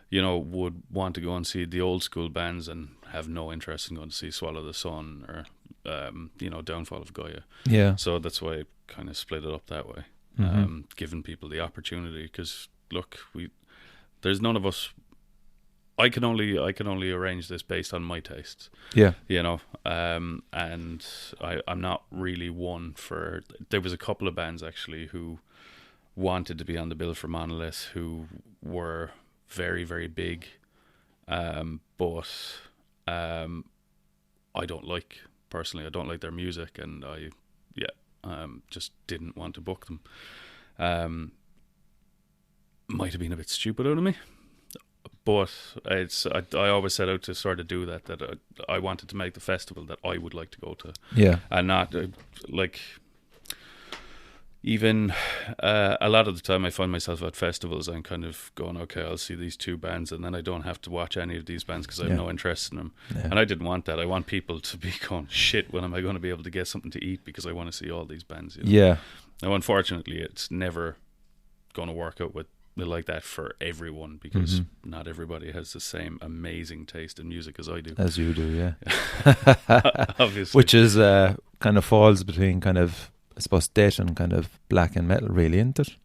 you know, would want to go and see the old school bands and have no interest in going to see Swallow the Sun or Downfall of Goya. Yeah. So that's why I kind of split it up that way, giving people the opportunity. Because look, there's none of us. I can only arrange this based on my tastes. Yeah. You know, and I'm not really one for. There was a couple of bands actually who wanted to be on the bill for Monolith, who were very, very big, but I don't like personally. I don't like their music, and I just didn't want to book them. Might have been a bit stupid out of me. But I always set out to sort of do that I wanted to make the festival that I would like to go to. Yeah. And not even a lot of the time I find myself at festivals and kind of going, okay, I'll see these two bands and then I don't have to watch any of these bands because I have no interest in them. Yeah. And I didn't want that. I want people to be going, shit, when am I going to be able to get something to eat because I want to see all these bands. You know? Yeah. Now, unfortunately, it's never going to work out like that for everyone because not everybody has the same amazing taste in music as I do. As you do, yeah. Obviously. Which is kind of falls between kind of, I suppose, death and kind of black and metal, really, isn't it?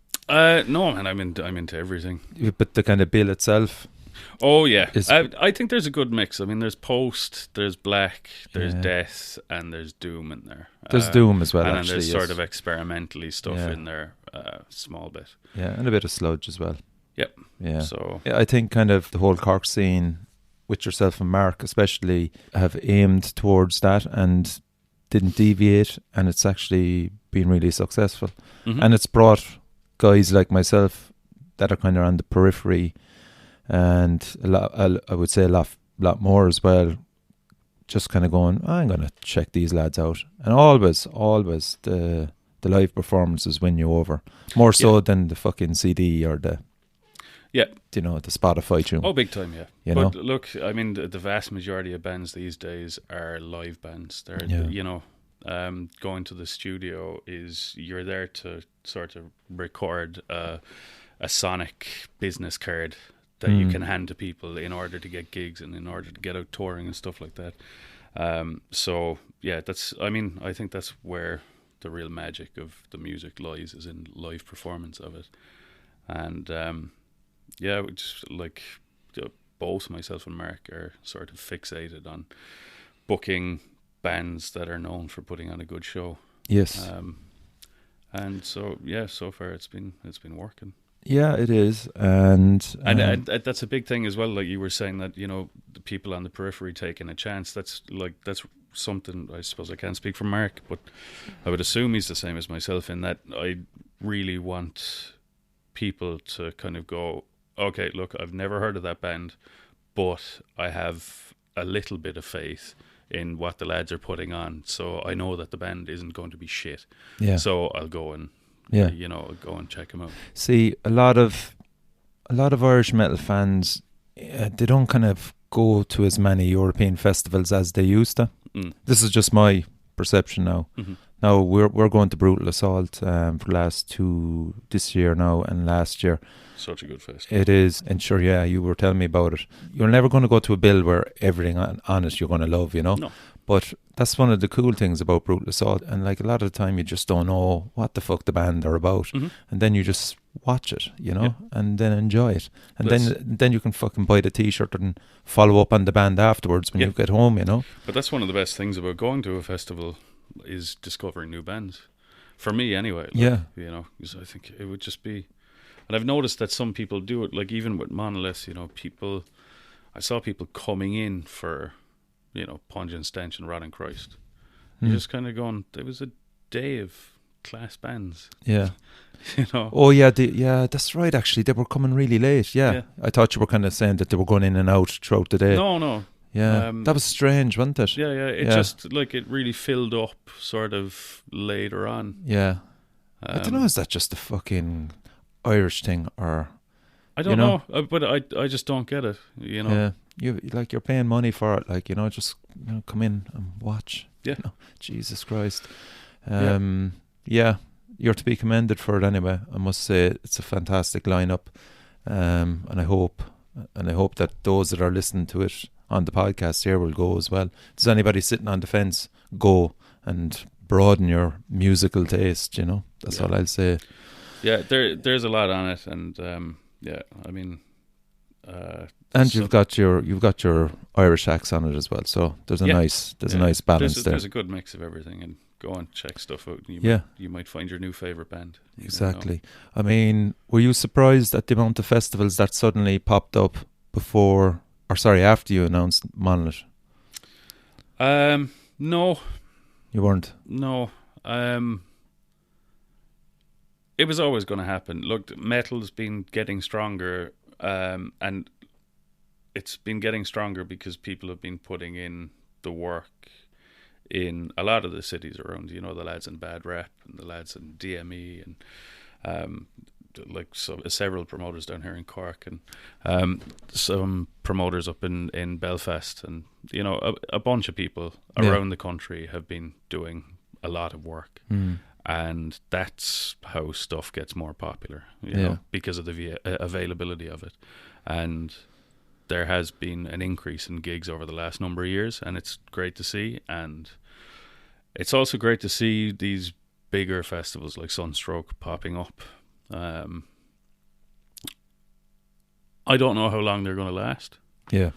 No, man, I'm into everything. But the kind of bill itself. Oh yeah, I think there's a good mix. I mean, there's post, there's black, there's death, and there's doom in there. There's doom as well, and actually. And there's sort of experimentally stuff in there, small bit. Yeah, and a bit of sludge as well. Yep. Yeah. So I think kind of the whole Cork scene, with yourself and Mark especially, have aimed towards that and didn't deviate, and it's actually been really successful. And it's brought guys like myself that are kind of on the periphery, and I would say a lot more as well, just kind of going, I'm going to check these lads out. And always the live performances win you over, more so than the fucking CD or the... Yeah. You know, the Spotify tune. Oh, big time, yeah. You but know? look, I mean, the vast majority of bands these days are live bands. They're, Yeah. you know, going to the studio is you're there to sort of record a sonic business card that you can hand to people in order to get gigs and in order to get out touring and stuff like that. So yeah, I think that's where the real magic of the music lies, is in live performance of it. And yeah, just like both myself and Mark are sort of fixated on booking bands that are known for putting on a good show. Yes. And so yeah, so far it's been working. Yeah, it is, and that's a big thing as well. Like you were saying, that, you know, the people on the periphery taking a chance. That's something, I suppose I can't speak for Mark, but I would assume he's the same as myself in that I really want people to kind of go, okay, look, I've never heard of that band, but I have a little bit of faith in what the lads are putting on, so I know that the band isn't going to be shit. Yeah. So I'll go and you know, go and check them out. See, a lot of Irish metal fans, they don't kind of go to as many European festivals as they used to. This is just my perception now. Mm-hmm. Now we're going to Brutal Assault for this year now and last year. Such a good festival. It is, and sure, yeah, you were telling me about it. You're never going to go to a bill where everything on it you're going to love, you know. No. But that's one of the cool things about Brutal Assault, and like a lot of the time you just don't know what the fuck the band are about, and then you just watch it, you know, and then enjoy it, and then you can fucking buy the T-shirt and follow up on the band afterwards when you get home, you know. But that's one of the best things about going to a festival, is discovering new bands. For me, anyway. Like, you know, because I think it would just be, and I've noticed that some people do it. Like even with Monolith, you know, I saw people coming in for, you know, Pungent Stench and Rotting Christ. You're just kind of going, there was a day of class bands. Yeah. You know? Oh, yeah, that's right, actually. They were coming really late, yeah. I thought you were kind of saying that they were going in and out throughout the day. No. Yeah, that was strange, wasn't it? Yeah. It just, like, it really filled up sort of later on. Yeah. I don't know, is that just a fucking Irish thing, or... I don't know, but I just don't get it, you know. Yeah, you're paying money for it, like, you know, just, you know, come in and watch. Yeah. You know, Jesus Christ. Yeah, you're to be commended for it anyway. I must say it's a fantastic lineup, and I hope that those that are listening to it on the podcast here will go as well. Does anybody sitting on the fence, go and broaden your musical taste, you know. That's all I'll say. Yeah, there's a lot on it, and yeah, I mean, and you've got your Irish acts on it as well. So there's a nice balance there. There's a good mix of everything, and go and check stuff out. You might find your new favorite band. Exactly. I mean, were you surprised at the amount of festivals that suddenly popped up after you announced Monolith? No. You weren't? No. It was always going to happen. Look, metal's been getting stronger, and it's been getting stronger because people have been putting in the work in a lot of the cities around. You know, the lads in Bad Rep and the lads in DME, and several promoters down here in Cork, and some promoters up in Belfast, and you know, a bunch of people around the country have been doing a lot of work. And that's how stuff gets more popular, you know, because of the availability of it. And there has been an increase in gigs over the last number of years, and it's great to see. And it's also great to see these bigger festivals like Sunstroke popping up. I don't know how long they're going to last. Yeah.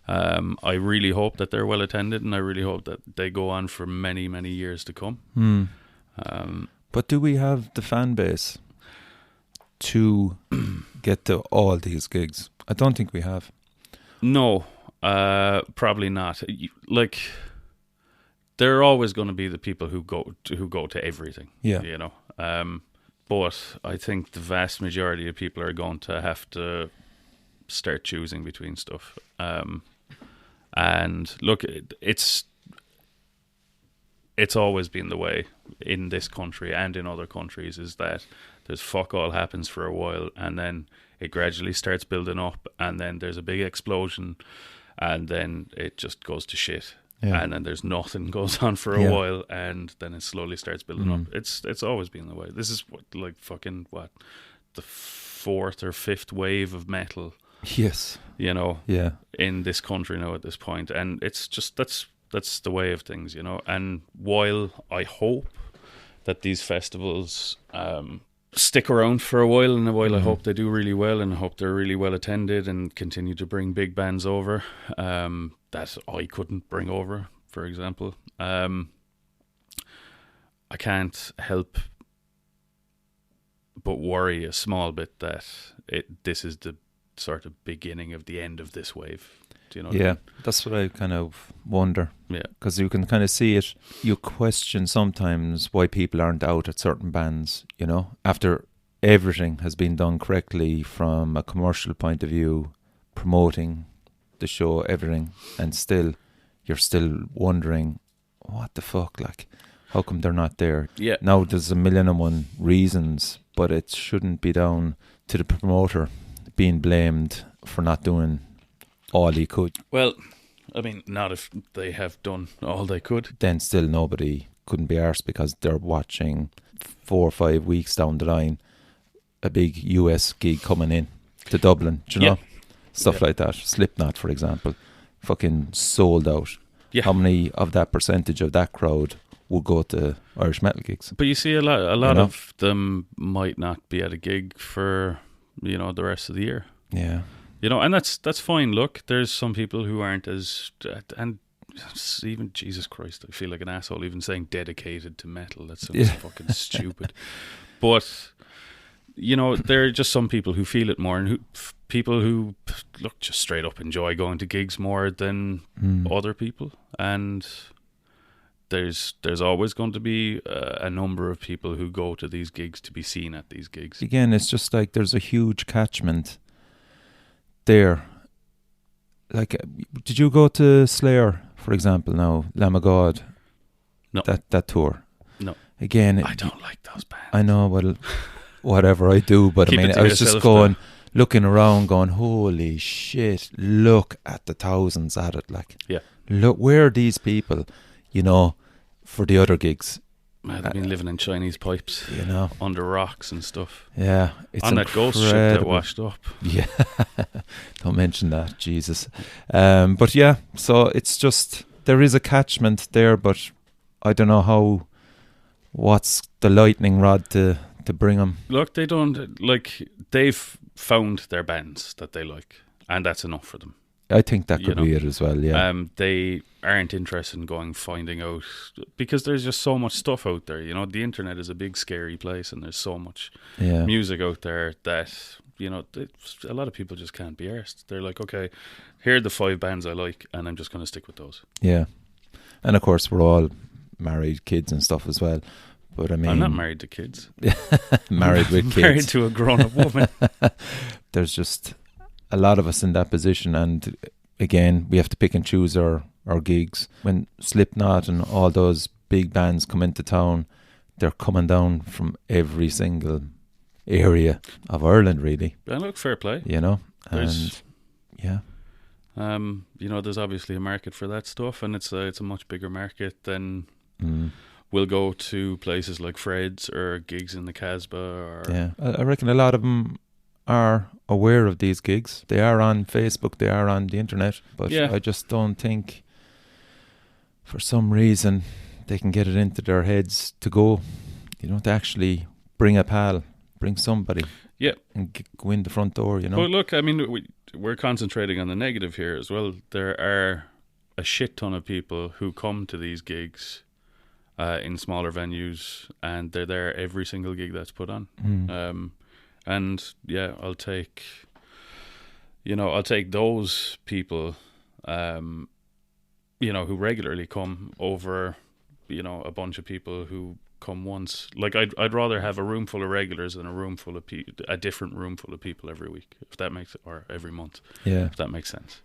I really hope that they're well attended, and I really hope that they go on for many, many years to come. But do we have the fan base to get to all these gigs? I don't think we have. No, probably not. Like, there are always going to be the people who go to everything. Yeah, you know. But I think the vast majority of people are going to have to start choosing between stuff. And look, it's always been the way in this country and in other countries, is that there's fuck all happens for a while, and then it gradually starts building up, and then there's a big explosion, and then it just goes to shit. Yeah. And then there's nothing goes on for a while, and then it slowly starts building up. It's always been the way. This is the fourth or fifth wave of metal. Yes. In this country now at this point, and it's just that's the way of things, And while I hope that these festivals stick around for a while, and I hope they do really well, and I hope they're really well attended and continue to bring big bands over that I couldn't bring over, for example. I can't help but worry a small bit that this is the sort of beginning of the end of this wave. Do you know what I mean? That's what I kind of wonder. Yeah. Because you can kind of see it. You question sometimes why people aren't out at certain bands, after everything has been done correctly from a commercial point of view, promoting the show, everything, and still, you're still wondering, what the fuck, like, how come they're not there? Yeah. Now, there's a million and one reasons, but it shouldn't be down to the promoter being blamed for not doing all he could. Well, I mean, not if they have done all they could. Then still nobody couldn't be arsed because they're watching 4 or 5 weeks down the line a big US gig coming in to Dublin, do you know? Stuff like that. Slipknot, for example, fucking sold out. Yeah. How many of that percentage of that crowd would go to Irish metal gigs? But you see, a lot of them might not be at a gig for, the rest of the year. Yeah. And that's fine. Look, there's some people who aren't as, and even, Jesus Christ, I feel like an asshole even saying dedicated to metal. That sounds fucking stupid. But, there are just some people who feel it more, and people who, look, just straight up enjoy going to gigs more than other people. And there's always going to be a number of people who go to these gigs to be seen at these gigs. Again, it's just like there's a huge catchment there. Like, did you go to Slayer, for example, now, Lamb of God? No. That tour? No. Again, I don't like those bands. I know, well, whatever I do, but I mean, I was just going, looking around, going, holy shit, look at the thousands at it. Like, look, where are these people, for the other gigs? They've been living in Chinese pipes, under rocks and stuff. Yeah, it's on that ghost ship that washed up. Yeah, don't mention that, Jesus. But yeah, so it's just, there is a catchment there, but I don't know what's the lightning rod to bring them. Look, they don't, like, they've found their bands that they like, and that's enough for them. I think that could be it as well, yeah. They aren't interested in finding out, because there's just so much stuff out there. The internet is a big scary place, and there's so much music out there that, a lot of people just can't be arsed. They're like, okay, here are the 5 bands I like, and I'm just going to stick with those. Yeah. And of course, we're all married, kids and stuff as well. But I mean, I'm not married to kids. Married with kids. Married to a grown-up woman. There's just a lot of us in that position, and again, we have to pick and choose our gigs. When Slipknot and all those big bands come into town, they're coming down from every single area of Ireland, really. And look, fair play. And there's obviously a market for that stuff, and it's a much bigger market than we'll go to places like Fred's or gigs in the Casbah. I reckon a lot of them are aware of these gigs. They are on Facebook, they are on the internet, but I just don't think for some reason they can get it into their heads to go, to actually bring a pal, bring somebody, and go in the front door. Well, look, I mean, we're concentrating on the negative here as well. There are a shit ton of people who come to these gigs in smaller venues, and they're there every single gig that's put on. And I'll take those people, who regularly come over, a bunch of people who come once. Like, I'd rather have a room full of regulars than a different room full of people every week, if that makes it, or every month, if that makes sense.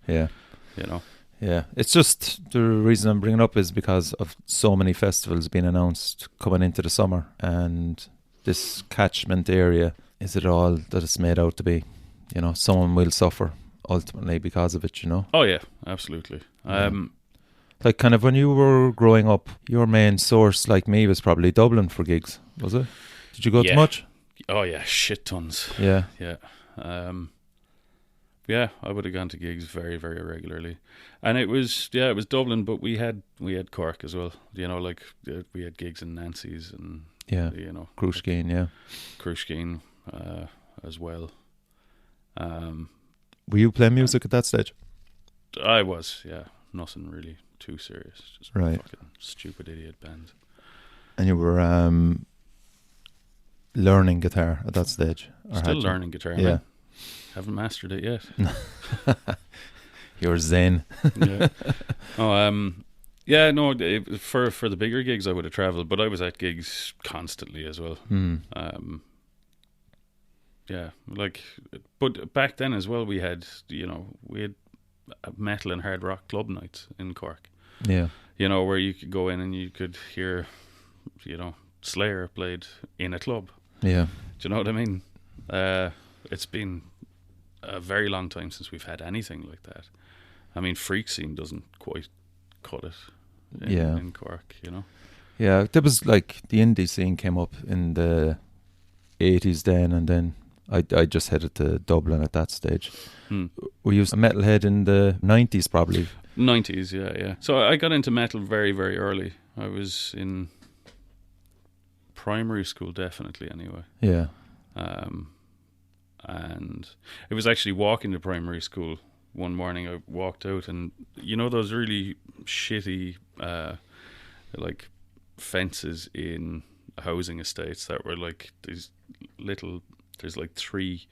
Yeah, it's just the reason I'm bringing it up is because of so many festivals being announced coming into the summer, and this catchment area is it all that it's made out to be. You know, someone will suffer ultimately because of it, you know. Oh yeah, absolutely. Like kind of when you were growing up, your main source, like me, was probably Dublin for gigs, was it? Did you go to much? Oh yeah, shit tons. Yeah. Yeah. Yeah, I would have gone to gigs very, very regularly, and it was Dublin, but we had Cork as well. You know, like we had gigs in Nancy's and you know, Cruiskeen, Cruiskeen as well. Were you playing music at that stage? I was, yeah, nothing really too serious, just right. Fucking stupid idiot band. And you were learning guitar at that stage? Still learning guitar, yeah. Man. Haven't mastered it yet. You're zen. Yeah. Oh, yeah, no, for the bigger gigs I would have travelled, but I was at gigs constantly as well. Yeah, like, but back then as well, we had metal and hard rock club nights in Cork. Yeah. You know, where you could go in and you could hear, you know, Slayer played in a club. Yeah. Do you know what I mean? It's been a very long time since we've had anything like that. I mean, Freak Scene doesn't quite cut it in Cork, you know? Yeah, there was like the indie scene came up in the 80s then, and then I just headed to Dublin at that stage. Were you a metalhead in the 90s probably? 90s, yeah. So I got into metal very, very early. I was in primary school, definitely, anyway. Yeah. And it was actually walking to primary school. One morning I walked out, and you know those really shitty like fences in housing estates that were like these little, there's like 3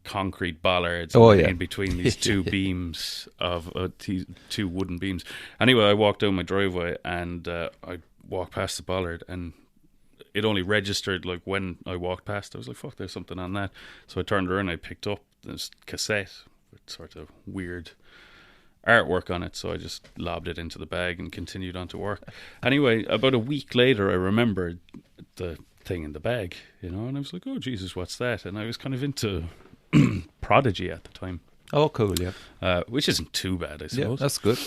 concrete bollards in between these 2 beams of 2 wooden beams. Anyway, I walked down my driveway and I walked past the bollard, and it only registered like when I walked past. I was like, fuck, there's something on that. So I turned around and I picked up this cassette with sort of weird artwork on it. So I just lobbed it into the bag and continued on to work. Anyway, about a week later, I remembered the thing in the bag, you know, and I was like, oh, Jesus, what's that? And I was kind of into Prodigy at the time. Oh, cool, yeah. Which isn't too bad, I suppose. Yeah, that's good.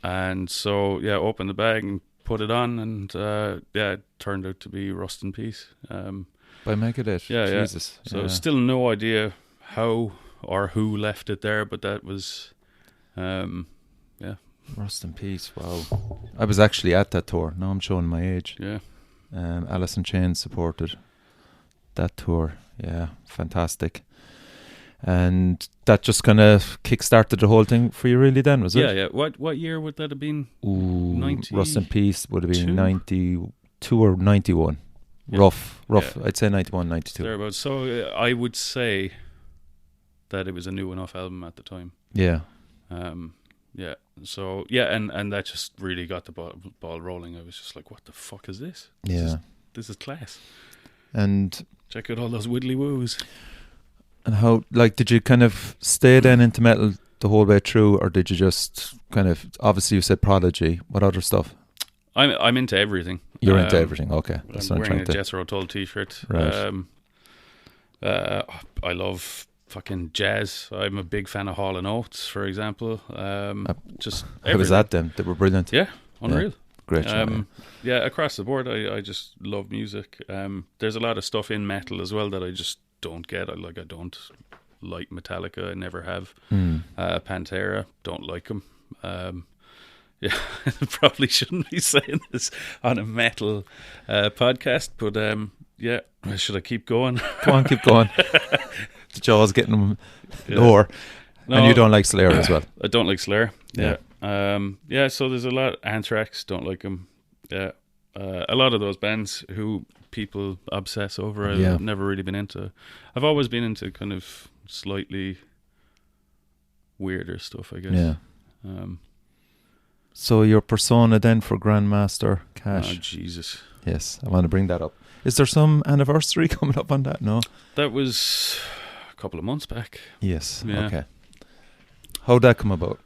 And so, yeah, opened the bag and put it on, and it turned out to be Rust in Peace. By Megadeth. Yeah, Jesus. Yeah. So still no idea how or who left it there, but that was, Rust in Peace, wow. I was actually at that tour. Now I'm showing my age. Yeah. Alice in Chains supported that tour. Yeah, fantastic. And that just kind of kick-started the whole thing for you really then, was it? Yeah. What year would that have been? 90? Rust in Peace would have been 92 or 91. Yeah. Rough. Yeah. I'd say 91, 92. Thereabouts. So I would say that it was a new enough album at the time. Yeah. Yeah. So, yeah, and that just really got the ball rolling. I was just like, what the fuck is this? This is class. And check out all those widdly woos. And how, like, did you kind of stay then into metal the whole way through, or did you just kind of, obviously you said Prodigy, what other stuff? I'm into everything. You're into everything, okay. That's I'm wearing a Jethro Tull t-shirt. Right. I love fucking jazz. I'm a big fan of Hall & Oates, for example. Just how was that then? They were brilliant. Yeah, unreal. Yeah. Great show, yeah, across the board, I just love music. There's a lot of stuff in metal as well that I just don't get. I don't like Metallica. I never have. Pantera, don't like them. Yeah, probably shouldn't be saying this on a metal podcast, but yeah, should I keep going? Go on, keep going. The jaw's getting them lower. No, and you don't like Slayer as well? I don't like Slayer. Yeah. Yeah, so there's a lot. Anthrax, don't like them. Yeah. A lot of those bands who people obsess over, I've never really been into. I've always been into kind of slightly weirder stuff, I guess. Yeah. So your persona then for Grandmaster Cash? Oh, Jesus. Yes, I want to bring that up. Is there some anniversary coming up on that? No? That was a couple of months back. Yes, yeah. Okay. How'd that come about?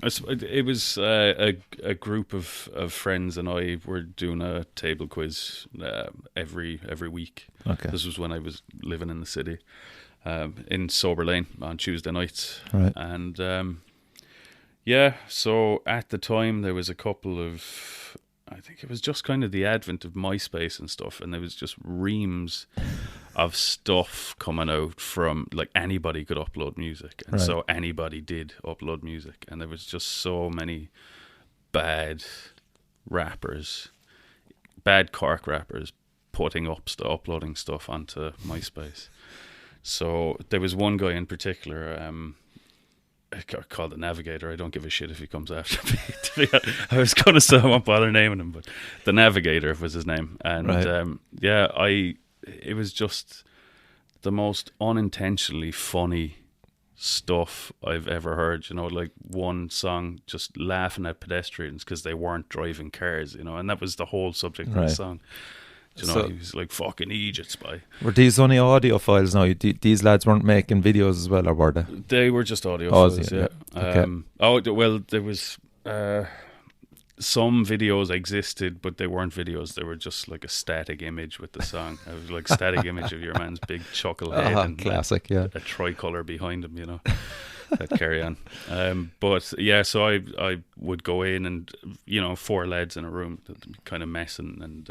It was a group of friends and I were doing a table quiz every week. Okay. This was when I was living in the city, in Sober Lane on Tuesday nights. Right. And yeah, so at the time there was a couple of, I think it was just kind of the advent of MySpace and stuff, and there was just reams of stuff coming out from, like, anybody could upload music, and so anybody did upload music, and there was just so many bad Cork rappers putting up uploading stuff onto MySpace. So there was one guy in particular, called the Navigator. I don't give a shit if he comes after me. I was going to say I won't bother naming him, but the Navigator was his name, and it was just the most unintentionally funny stuff I've ever heard. You know, like one song just laughing at pedestrians because they weren't driving cars. You know, and that was the whole subject of the song. You know, he was like, "Fucking Egypt, spy." Were these only audio files now? These lads weren't making videos as well, or were they? They were just audio files, yeah. Okay. Well, there was some videos existed, but they weren't videos. They were just like a static image with the song. It was like static image of your man's big chuckle head and classic, yeah, a tricolour behind him, you know. That carry on. But yeah, so I would go in and, you know, 4 lads in a room kind of messing, and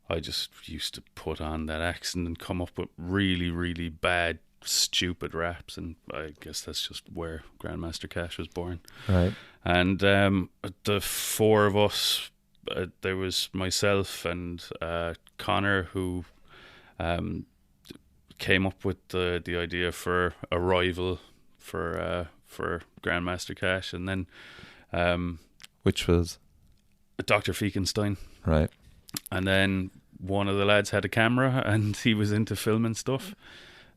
I just used to put on that accent and come up with really, really bad, stupid raps, and I guess that's just where Grandmaster Cash was born. Right. And the 4 of us, there was myself and Connor, who came up with the idea for a rival for Grandmaster Cash, and then which was Dr. Fekenstein. Right. And then one of the lads had a camera and he was into filming stuff.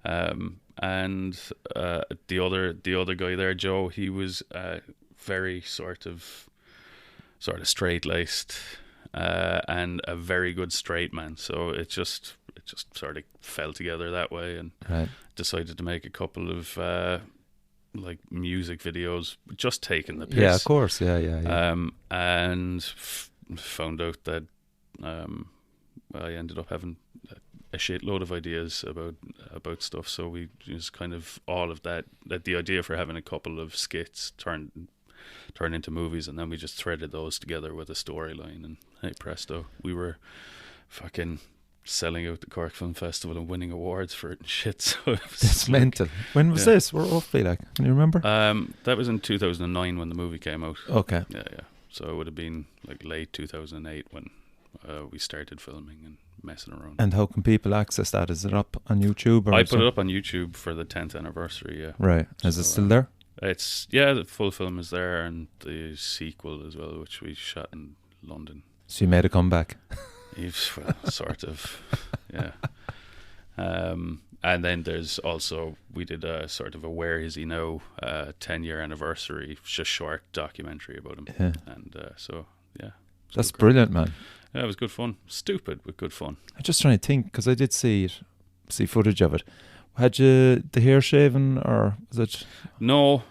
And the other guy there, Joe, he was very sort of straight-laced and a very good straight man. So it just sort of fell together that way, and decided to make a couple of like music videos, just taking the piss. Yeah, of course. Yeah. And found out that I ended up having a shitload of ideas about stuff. So we just kind of all of that the idea for having a couple of skits turned into movies, and then we just threaded those together with a storyline, and hey presto, we were fucking selling out the Cork Film Festival and winning awards for it and shit. So it's mental. When was this? We're roughly like, can you remember? That was in 2009 when the movie came out. Okay. Yeah. So it would have been like late 2008 when we started filming and messing around. And how can people access that? Is it up on YouTube? Or I put it up on YouTube for the 10th anniversary, yeah. Right. Is it still there? The full film is there, and the sequel as well, which we shot in London. So you made a comeback? Well, sort of, yeah. And then there's also, we did a sort of a Where Is He Now 10-year anniversary, just short documentary about him. Yeah. And so, yeah. That's brilliant, man. Yeah, it was good fun. Stupid, but good fun. I'm just trying to think, because I did see footage of it. Had you the hair shaven, or was it? No,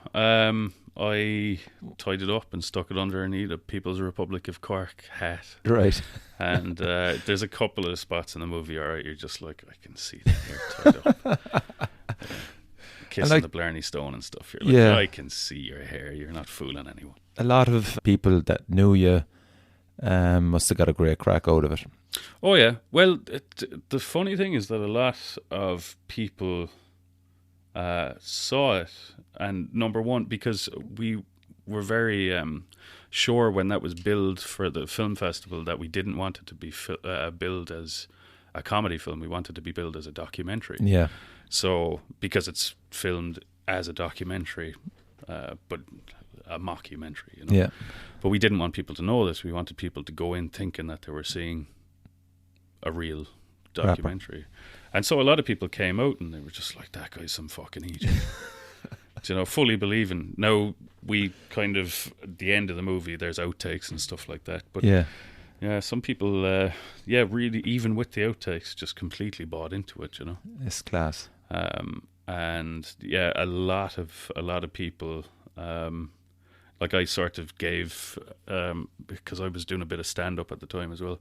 I tied it up and stuck it underneath a People's Republic of Cork hat. Right. And there's a couple of spots in the movie, all right, you're just like, I can see the hair tied up. Kissing the Blarney Stone and stuff. You're like, I can see your hair. You're not fooling anyone. A lot of people that knew you must have got a great crack out of it. Oh, yeah. Well, the funny thing is that a lot of people saw it, and number one, because we were very sure when that was billed for the film festival that we didn't want it to be billed as a comedy film. We wanted to be billed as a documentary. Yeah. So, because it's filmed as a documentary, but a mockumentary, you know. Yeah. But we didn't want people to know this. We wanted people to go in thinking that they were seeing a real documentary. Rapper. And so a lot of people came out and they were just like, that guy's some fucking idiot. You know, fully believing. Now, we kind of, at the end of the movie, there's outtakes and stuff like that. But yeah, some people, really, even with the outtakes, just completely bought into it, you know. It's class. and yeah, a lot of people. Like I sort of gave, because I was doing a bit of stand up at the time as well,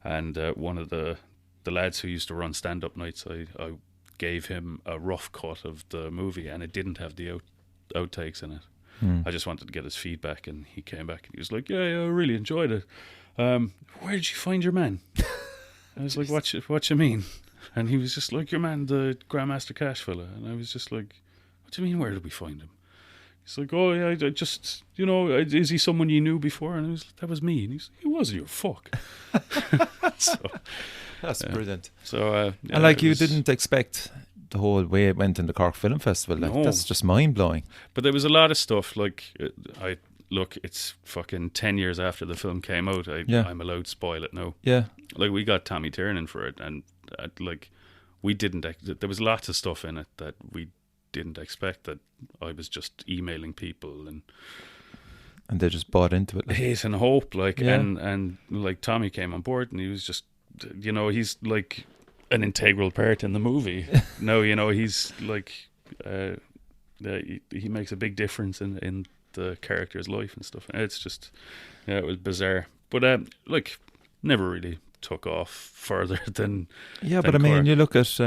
and one of the lads who used to run stand up nights, I gave him a rough cut of the movie, and it didn't have the outtakes in it. I just wanted to get his feedback, and he came back and he was like, yeah, I really enjoyed it. Where did you find your man? I was like, what you mean? And he was just like, your man, the Grandmaster Cash fella. And I was just like, what do you mean, where did we find him? He's like, oh yeah, I just, is he someone you knew before? And I was like, that was me. And he's like, he wasn't your fuck. So, that's brilliant. So, and like, you didn't expect the whole way it went in the Cork Film Festival. Like, no. That's just mind blowing. But there was a lot of stuff. Like, look, it's fucking 10 years after the film came out. I'm allowed to spoil it now. Yeah. Like, we got Tommy Tiernan for it, and like, we didn't. There was lots of stuff in it that we didn't expect, that I was just emailing people and they just bought into it. Like. Hate and hope, like, and like Tommy came on board, and he was just, he's like an integral part in the movie. No, he's like, he makes a big difference in the character's life and stuff. And it's just, it was bizarre, but like, never really took off further than. Yeah, but I mean, you look at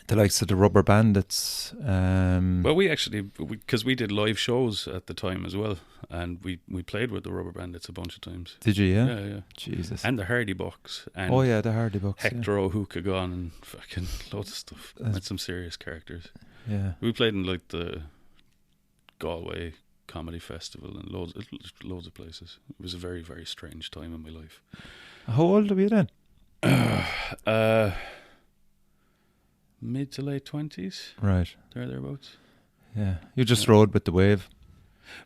the likes of the Rubber Bandits. Well, we actually, because we did live shows at the time as well, and we played with the Rubber Bandits a bunch of times. Did you? Yeah. Yeah. Jesus. And the Hardy Bucks. And the Hardy Bucks. Hector O'Hookagone and fucking loads of stuff. Had some serious characters. Yeah. We played in like the Galway Comedy Festival and loads of places. It was a very, very strange time in my life. How old were you then? Mid to late 20s. Right. Thereabouts. Yeah. You just rode with the wave.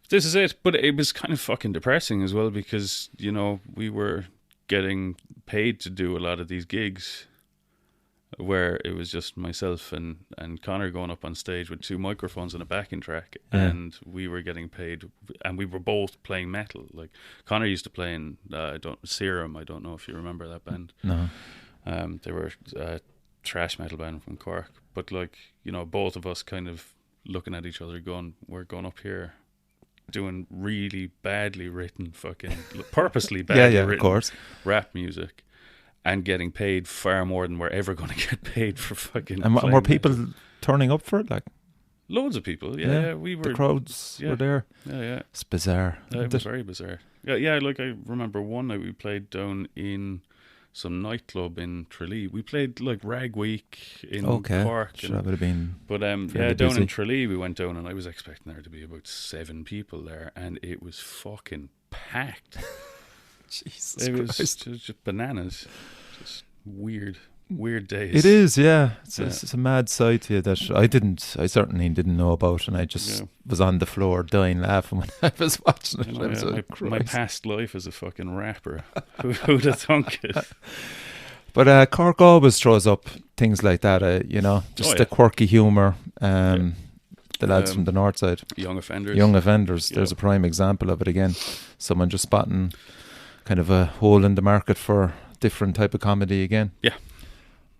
This is it. But it was kind of fucking depressing as well, because, we were getting paid to do a lot of these gigs where it was just myself and Connor going up on stage with two microphones and a backing track, and we were getting paid, and we were both playing metal. Like, Connor used to play in Serum. I don't know if you remember that band. No. They were thrash metal band from Cork, but like, both of us kind of looking at each other going, we're going up here doing really badly written fucking purposely badly written, of course, rap music, and getting paid far more than we're ever going to get paid for fucking. And were people turning up for it? Like, loads of people. Yeah, we were. The crowds were there. Yeah. It's bizarre. It was very bizarre. Yeah. Like, I remember one night we played down in some nightclub in Tralee. We played like Rag Week in Cork. Sure, that would have been. But down busy. in Tralee we went down, and I was expecting there to be about 7 people there, and it was fucking packed. Jesus It Christ. was just bananas. Just weird days. It is, yeah. It's a mad side to you that I certainly didn't know about, and I just was on the floor dying laughing when I was watching it. I was like, my past life as a fucking rapper. Who'd have thunk it? But Cork always throws up things like that, just the quirky humour. The lads from the north side. Young Offenders. Yeah. There's a prime example of it again. Someone just spotting kind of a hole in the market for different type of comedy again. Yeah.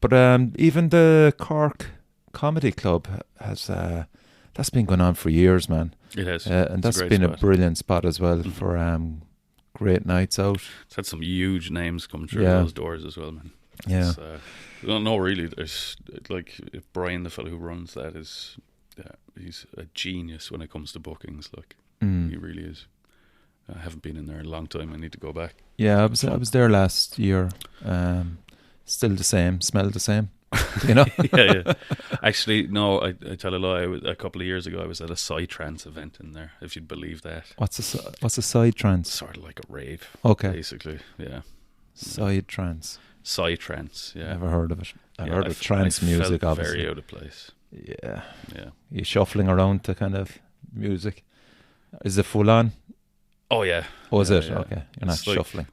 But even the Cork Comedy Club has that's been going on for years, man. It has, and that's been a brilliant spot as well for great nights out. It's had some huge names come through those doors as well, man. Yeah, no, really. There's like Brian, the fellow who runs that, is he's a genius when it comes to bookings. Like, he really is. I haven't been in there in a long time. I need to go back. Yeah, I was there last year. Still the same, smell the same, yeah. Actually, no, I tell a lie. A couple of years ago, I was at a psytrance event in there, if you'd believe that. What's a psytrance? Sort of like a rave. Okay. Basically, yeah. Psytrance. Psytrance, yeah. Never heard of it. I've heard of trance music, felt obviously. very out of place. Yeah. Yeah. You shuffling around to kind of music. Is it full on? Oh, yeah. Oh, is it? Yeah. Okay. You're not shuffling.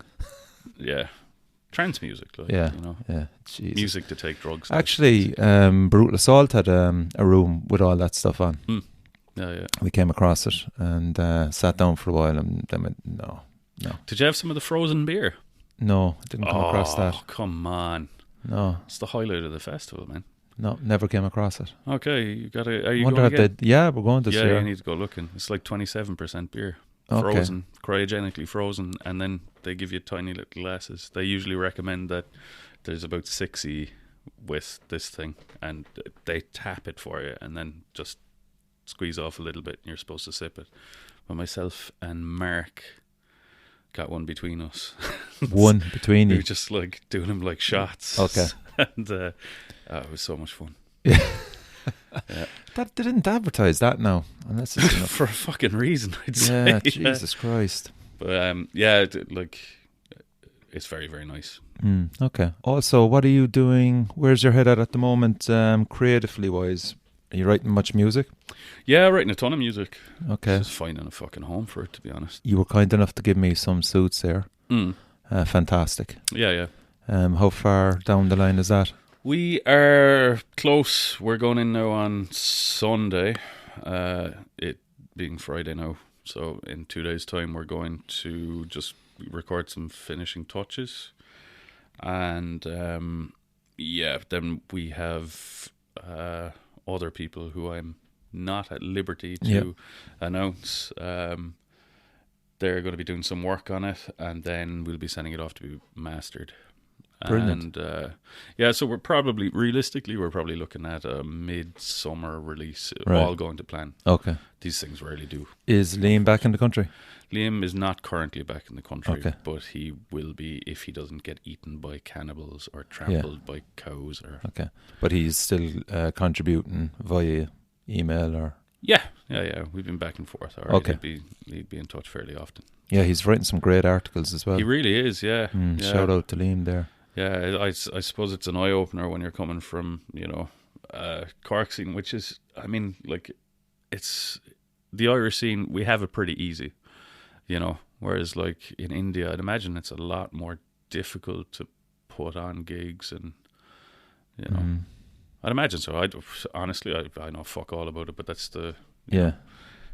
Yeah. Trance music, like, yeah. Jesus. Music to take drugs. Actually, Brutal Assault had a room with all that stuff on. Yeah. We came across it and sat down for a while, and then went, no. Did you have some of the frozen beer? No, I didn't come across that. Oh, come on. No. It's the highlight of the festival, man. No, never came across it. Okay, you gotta. Are you Wonder going if again? yeah, we're going this Yeah, year. you need to go looking. It's like 27% beer, Okay. frozen, cryogenically frozen, and then they give you tiny little glasses. They usually recommend that there's about 60 with this thing, and they tap it for you, and then just squeeze off a little bit, and you're supposed to sip it. But myself and Mark got one between us. One between We you. were just like doing them like shots. Okay. And it was so much fun. Yeah. Yeah. That they didn't advertise that now, unless it's For a fucking reason, I'd say. yeah, Jesus Christ. But yeah, like it's very, very nice. Okay. Also, what are you doing? Where's your head at the moment, creatively wise? Are you writing much music? Yeah, writing a ton of music. Okay. Just finding a fucking home for it, to be honest. You were kind enough to give me some Soothsayer. Fantastic. Yeah. How far down the line is that? We are close. We're going in now on Sunday, it being Friday now. So in 2 days' time, we're going to just record some finishing touches. And then we have other people who I'm not at liberty to announce. They're going to be doing some work on it, and then we'll be sending it off to be mastered. Brilliant. And so we're probably looking at a midsummer release, Right. all going to plan. Okay. These things rarely do. Is Liam back in the country? Liam is not currently back in the country, Okay. but he will be if he doesn't get eaten by cannibals or trampled by cows. Okay. But he's still contributing via email or... Yeah. We've been back and forth. All right. Okay. He'd be in touch fairly often. Yeah, he's writing some great articles as well. He really is, yeah. Shout out to Liam there. Yeah, I suppose it's an eye opener when you're coming from, Cork scene, which is, I mean, like, it's the Irish scene. We have it pretty easy, whereas like in India, I'd imagine it's a lot more difficult to put on gigs, and I'd imagine so. Honestly, I know fuck all about it, but that's the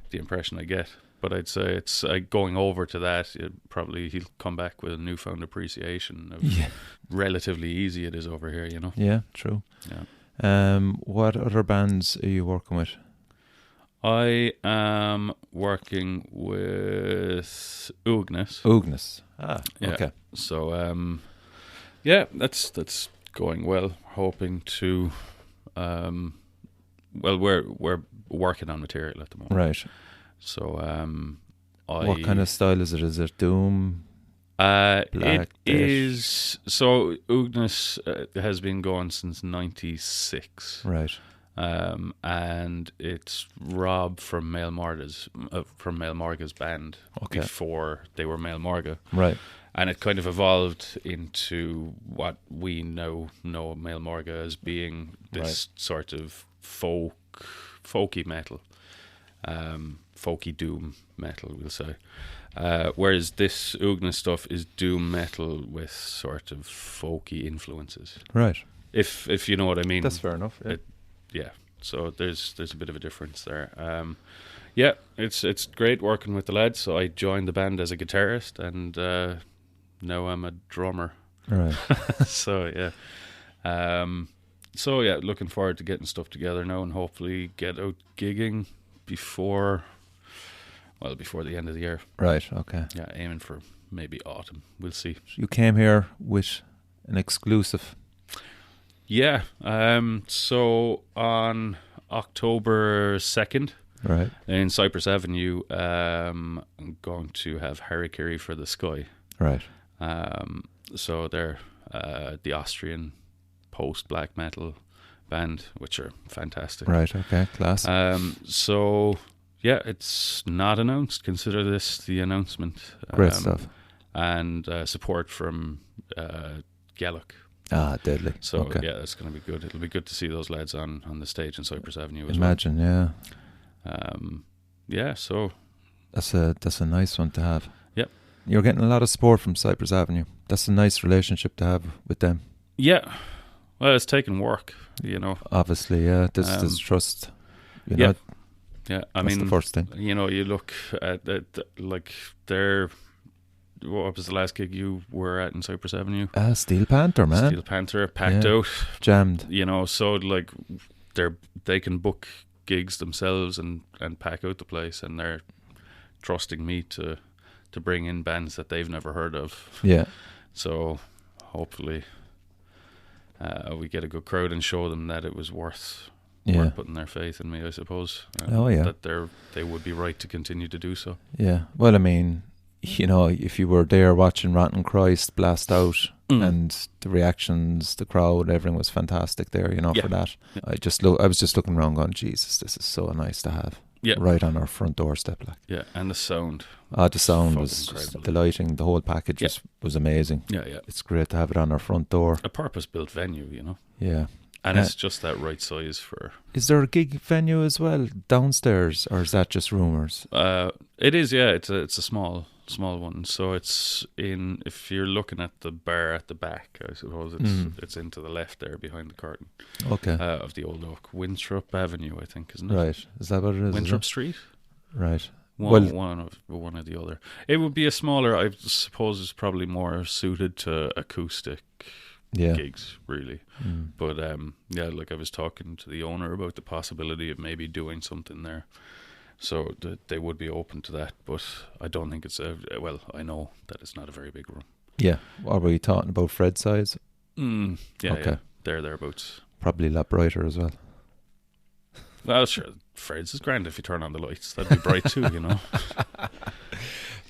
impression I get. But I'd say it's going over to that. He'll come back with a newfound appreciation of relatively easy it is over here. Yeah, true. Yeah. What other bands are you working with? I am working with Ugnis. Ugnis. Yeah. Okay. So that's going well. Hoping to we're working on material at the moment. Right. So what kind of style is it? Is it doom? It Black is. So Ugnis has been going since '96. Right. And it's Rob from Male Morga's band before they were Male Morga. Right. And it kind of evolved into what we now know Male Morga as being this sort of folky metal, folky doom metal, we'll say. Whereas this Ugnis stuff is doom metal with sort of folky influences. Right. If you know what I mean. That's fair enough. Yeah. So there's a bit of a difference there. It's great working with the lads. So I joined the band as a guitarist, and now I'm a drummer. Right. So looking forward to getting stuff together now, and hopefully get out gigging before the end of the year. Right. Okay. Yeah, aiming for maybe autumn. We'll see. You came here with an exclusive. Yeah. So on October 2nd, right, in Cyprus Avenue, I'm going to have Harikiri for the Sky. Right. So they're the Austrian post-black metal band, which are fantastic. Right. Okay. Class. So yeah, it's not announced. Consider this the announcement. Great stuff. And support from Gallup. Deadly. So okay. yeah, that's going to be good. It'll be good to see those lads on the stage in Cyprus Avenue as Imagine, well. Yeah. So that's a nice one to have. Yep. You're getting a lot of support from Cyprus Avenue. That's a nice relationship to have with them. Yeah. Well, it's taken work, Obviously, yeah. There's trust. Yeah. I mean, that's the first thing. You look at like they're what was the last gig you were at in Cyprus Avenue? Steel Panther, man. Steel Panther, packed out, jammed. You know, so like they can book gigs themselves and pack out the place, and they're trusting me to bring in bands that they've never heard of. Yeah. So hopefully we get a good crowd and show them that it was worth putting their faith in me, I suppose. That they would be right to continue to do so. Yeah. Well, I mean, you know, if you were there watching Rotten Christ blast out and the reactions, the crowd, everything was fantastic there, you know, for that. Yeah. I was just looking around going, Jesus, this is so nice to have. Yeah. Right on our front doorstep, like. Yeah, and the sound. The sound was incredible. The lighting, the whole package was amazing. Yeah, yeah. It's great to have it on our front door. A purpose-built venue, you know. Yeah. And it's just that right size for... Is there a gig venue as well downstairs, or is that just rumours? It is, yeah. It's a small one. So it's in... If you're looking at the bar at the back, I suppose it's into the left there behind the curtain. Okay. Of the old oak. Winthrop Avenue, I think, isn't it? Right. Is that what it is? Winthrop Street? Right. One or the other. It would be a smaller... I suppose it's probably more suited to acoustic... gigs, really. But like I was talking to the owner about the possibility of maybe doing something there, so they would be open to that, but I don't think it's I know that it's not a very big room. Yeah. Are we talking about Fred size? Okay. Yeah, thereabouts. Probably a lot brighter as well. Well, sure, Fred's is grand if you turn on the lights. That'd be bright too, you know.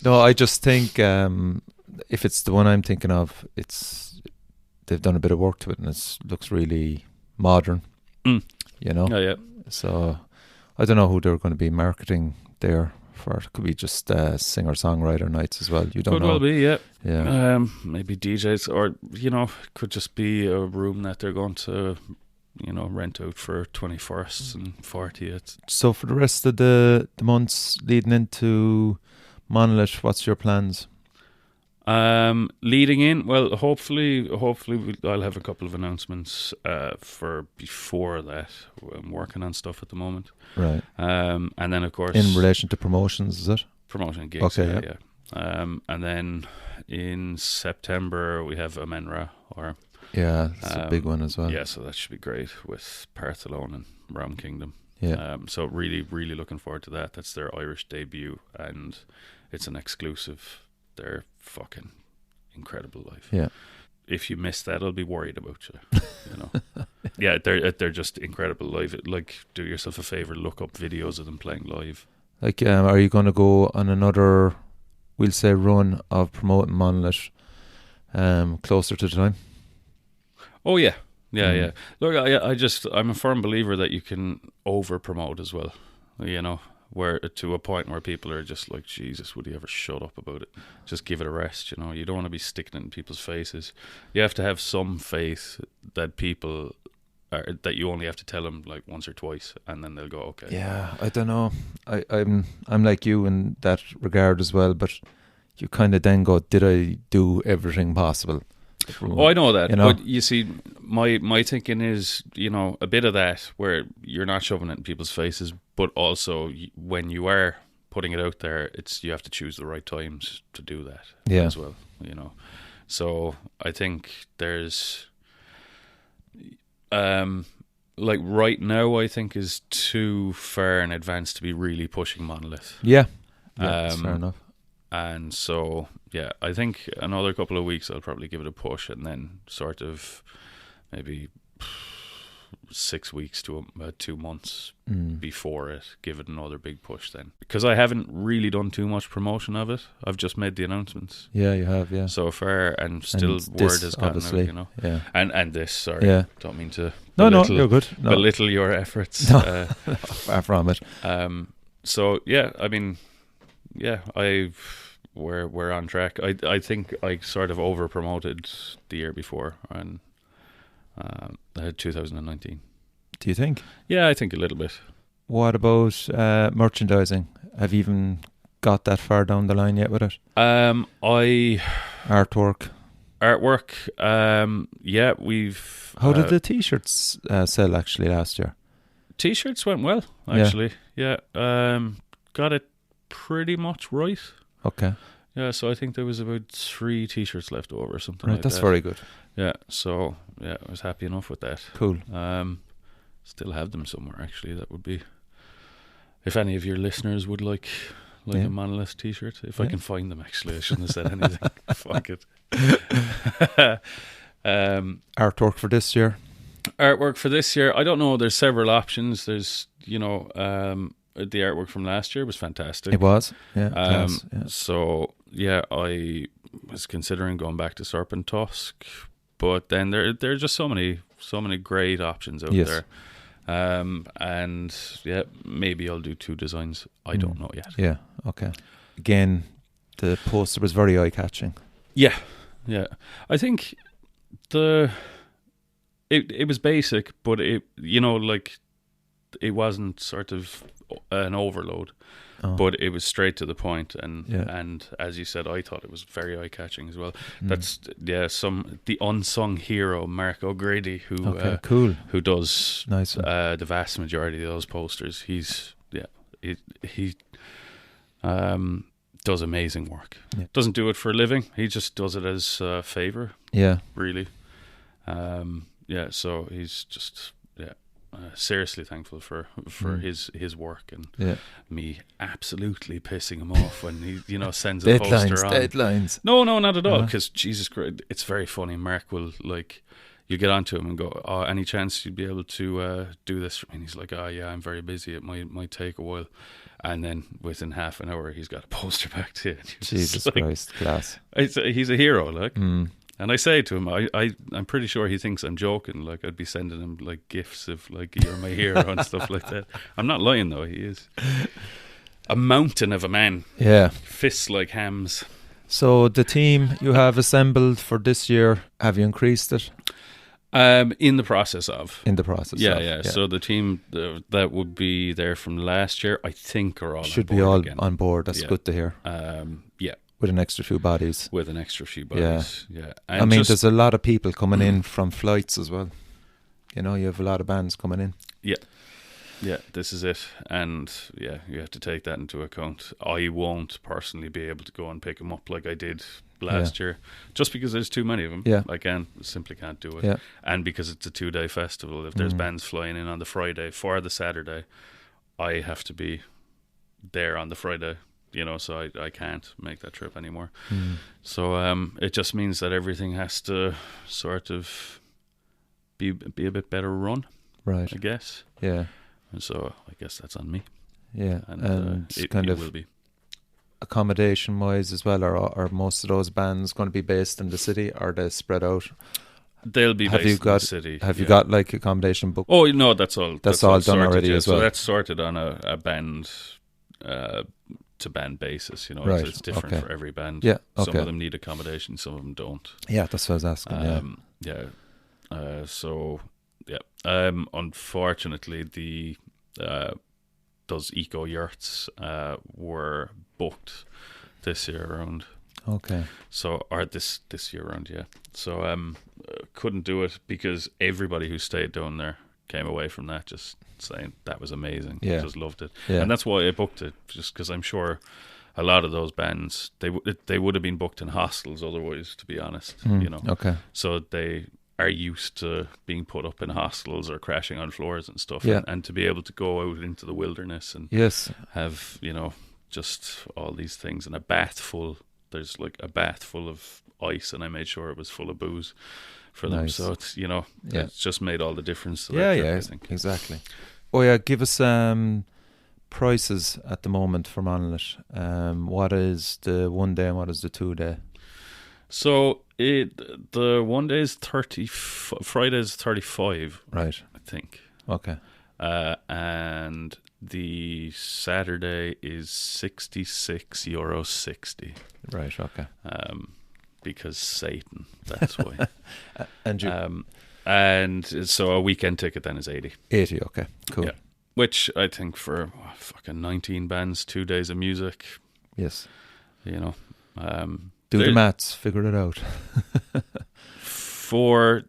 No, I just think if it's the one I'm thinking of, they've done a bit of work to it, and it looks really modern, you know. Yeah. So I don't know who they're going to be marketing there for. It could be just singer-songwriter nights as well. You don't know. Could well be, yeah. Yeah. Maybe DJs, or you know, could just be a room that they're going to, you know, rent out for 21st and 40th. So for the rest of the months leading into Monolith, what's your plans? Leading in, well, hopefully I'll have a couple of announcements for before that. I'm working on stuff at the moment, right? And then of course, in relation to promotions, is it promotion gigs? Okay, yeah. And then in September we have Amenra, that's a big one as well. Yeah, so that should be great with Partholone and Realm Kingdom. Yeah. So really, really looking forward to that. That's their Irish debut, and it's an exclusive. They're fucking incredible live. Yeah. If you miss that, I'll be worried about you. You know. Yeah, they're just incredible live. Like, do yourself a favor, look up videos of them playing live. Like, are you going to go on another, we'll say, run of promoting Monolith closer to the time? Oh yeah. Yeah. Look, I'm a firm believer that you can over promote as well. You know. Where to a point where people are just like, Jesus, would he ever shut up about it? Just give it a rest, you know. You don't want to be sticking it in people's faces. You have to have some faith that people that you only have to tell them like once or twice, and then they'll go, okay. Yeah, I don't know. I'm like you in that regard as well, but you kind of then go, did I do everything possible? Oh, I know that. You know? But you see, my thinking is, you know, a bit of that where you're not shoving it in people's faces, but also when you are putting it out there, you have to choose the right times to do that as well, you know. So I think there's, like right now, I think is too far in advance to be really pushing Monolith. Yeah, that's fair enough. And so, yeah, I think another couple of weeks I'll probably give it a push, and then sort of maybe 6 weeks to 2 months before it, give it another big push then. Because I haven't really done too much promotion of it. I've just made the announcements. Yeah, you have, yeah. So far, and still and word has gotten out, you know. Yeah. And this, sorry. Yeah. Don't mean to you're good. No. Belittle your efforts. No, far from it. So, yeah, I mean... Yeah, we're on track. I think I sort of over promoted the year before, and 2019. Do you think? Yeah, I think a little bit. What about merchandising? Have you even got that far down the line yet with it? Artwork. Yeah, we've. How did the T-shirts sell actually last year? T-shirts went well actually. Yeah, got it pretty much right. Okay. Yeah, so I think there was about 3 T-shirts left over or something like That's that. very good. Yeah, so yeah, I was happy enough with that. Cool. Still have them somewhere, actually. That would be, if any of your listeners would like a Monolith T-shirt, if I can find them. Actually, I shouldn't have said anything. Fuck it. Artwork for this year. Artwork for this year, I don't know. There's several options. There's, the artwork from last year was fantastic. It was, yeah. So yeah, I was considering going back to Serpent Tusk, but then there are just so many great options out there. And yeah, maybe I'll do 2 designs. I don't know yet. Yeah, okay. Again, the poster was very eye-catching. Yeah. I think it was basic, but it wasn't sort of an overload, but it was straight to the point, and as you said, I thought it was very eye-catching as well. That's the unsung hero Mark O'Grady, who does the vast majority of those posters. He does amazing work. Doesn't do it for a living, he just does it as a favor, really. So he's just seriously thankful for his work, and me absolutely pissing him off when he sends a poster on. Deadlines. No, not at all, because Jesus Christ, it's very funny. Mark will, like, you get onto him and go, "Oh, any chance you'd be able to do this for me?" And he's like, "Oh yeah, I'm very busy, it might take a while." And then within half an hour he's got a poster back to you. Jesus Christ, class. He's a hero, like. And I say to him, I'm pretty sure he thinks I'm joking. Like, I'd be sending him like gifts of like, "You're my hero" and stuff like that. I'm not lying though. He is a mountain of a man. Yeah, fists like hams. So the team you have assembled for this year, have you increased it? In the process of. Yeah. So the team that would be there from last year, I think, are all should on board be all again. On board. That's good to hear. With an extra few bodies. Yeah. And I mean, there's a lot of people coming in from flights as well. You have a lot of bands coming in. Yeah, this is it. And yeah, you have to take that into account. I won't personally be able to go and pick them up like I did last year, just because there's too many of them. I simply can't do it. And because it's a 2-day festival, if there's bands flying in on the Friday for the Saturday, I have to be there on the Friday. So I can't make that trip anymore. So it just means that everything has to sort of be a bit better run, right? I guess. Yeah. And so I guess that's on me. Yeah, and it will be. Accommodation-wise as well, are most of those bands going to be based in the city, or are they spread out? They'll be based in the city. Have you got like accommodation booked? Oh no, that's all. That's all done already as well. So that's sorted on a band to band basis, right. It's different for every band. Yeah, some of them need accommodation, some of them don't. Yeah, that's what I was asking. Unfortunately, those eco yurts were booked this year around. Okay. So, or this year around, yeah. So couldn't do it because everybody who stayed down there came away from that just saying that was amazing. Yeah. Just loved it. Yeah. And that's why I booked it, just because I'm sure a lot of those bands, they would have been booked in hostels otherwise, to be honest. Okay. So they are used to being put up in hostels or crashing on floors and stuff. Yeah. And to be able to go out into the wilderness and have, just all these things, and there's like a bath full of ice, and I made sure it was full of booze for them. Nice. So it's, it's just made all the difference to that trip, I think. Exactly. Oh yeah, give us prices at the moment for Monolith. What is the 1 day and what is the 2 day? So the 1 day is 30, Friday is 35, right? I think. Okay. And the Saturday is €66.60. Right. Okay. Because Satan, that's why. And and so a weekend ticket then is 80. 80. Okay. Cool. Yeah. Which I think for fucking 19 bands, 2 days of music. Yes. Do the maths, figure it out. For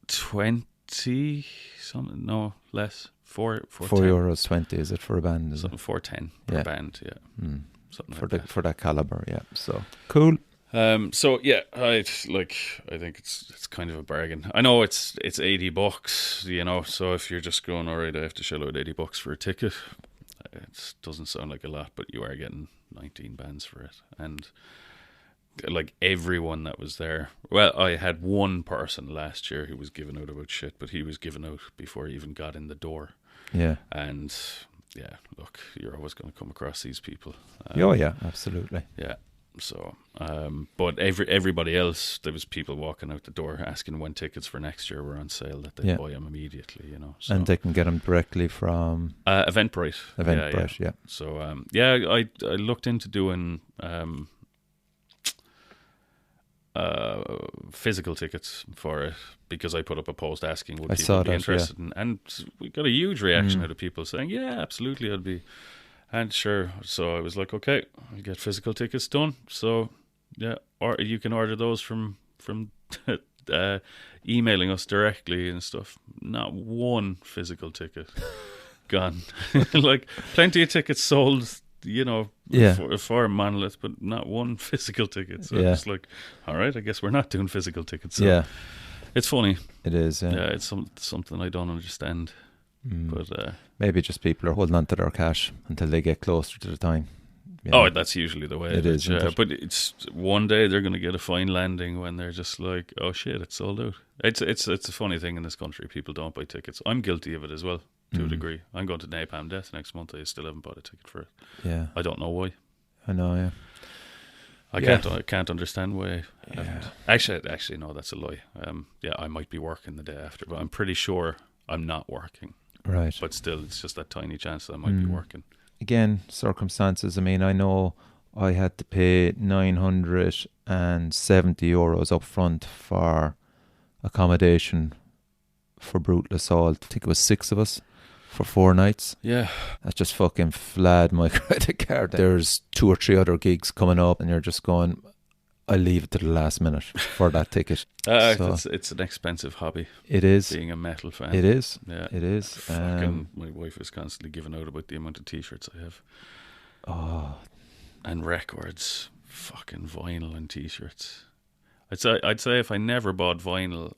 20 something, no less. €4.20 is it for a band? Is something €4.10 per band? Yeah. something for like that. For that caliber. Yeah, so cool. So yeah, I think it's kind of a bargain. I know it's $80, you know. So if you're just going, all right, I have to shell out $80 for a ticket. It doesn't sound like a lot, but you are getting 19 bands for it, and like everyone that was there. Well, I had one person last year who was giving out about shit, but he was giving out before he even got in the door. Yeah. And yeah, look, you're always going to come across these people. Oh yeah, absolutely. Yeah. So, but everybody else, there was people walking out the door asking when tickets for next year were on sale, that they'd buy them immediately, you know. So. And they can get them directly from Eventbrite. Eventbrite, yeah. So, I looked into doing physical tickets for it, because I put up a post asking would people be interested in, and we got a huge reaction out of people saying, yeah, absolutely, I'd be. And sure, so I was like, okay, I'll get physical tickets done. So, yeah, or you can order those from emailing us directly and stuff. Not one physical ticket gone. Like, plenty of tickets sold, you know, for Monolith, but not one physical ticket. So it's like, all right, I guess we're not doing physical tickets. So it's funny. It is, yeah. Yeah, it's something I don't understand. But maybe just people are holding on to their cash until they get closer to the time. Oh, that's usually the way it is. But it's one day they're going to get a fine landing when they're just like, oh shit, it's sold out. It's a funny thing in this country. People don't buy tickets. I'm guilty of it as well, to a degree. I'm going to Napalm Death next month. I still haven't bought a ticket for it. Yeah, I don't know why. I know. Yeah, I can't understand why. Actually, no, that's a lie. I might be working the day after, but I'm pretty sure I'm not working. Right. But still, it's just that tiny chance that I might be working. Again, circumstances. I mean, I know I had to pay €970 up front for accommodation for brutal assault. I think it was 6 of us for 4 nights. Yeah. That just fucking flayed my credit card. There's 2 or 3 other gigs coming up, and you're just going, I'll leave it to the last minute for that ticket. It's an expensive hobby. It is. Being a metal fan. It is. Yeah. It is. My wife is constantly giving out about the amount of t-shirts I have. Oh. And records. Fucking vinyl and t-shirts. I'd say if I never bought vinyl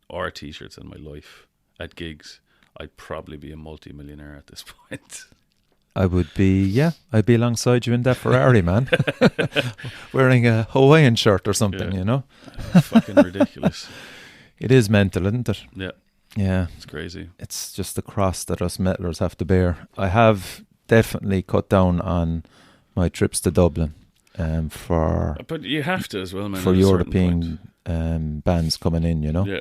or t-shirts in my life at gigs, I'd probably be a multi-millionaire at this point. I would be, I'd be alongside you in that Ferrari, man. Wearing a Hawaiian shirt or something, you know? Fucking ridiculous. It is mental, isn't it? Yeah. Yeah. It's crazy. It's just the cross that us metalers have to bear. I have definitely cut down on my trips to Dublin But you have to as well, man. For European bands coming in, you know? Yeah.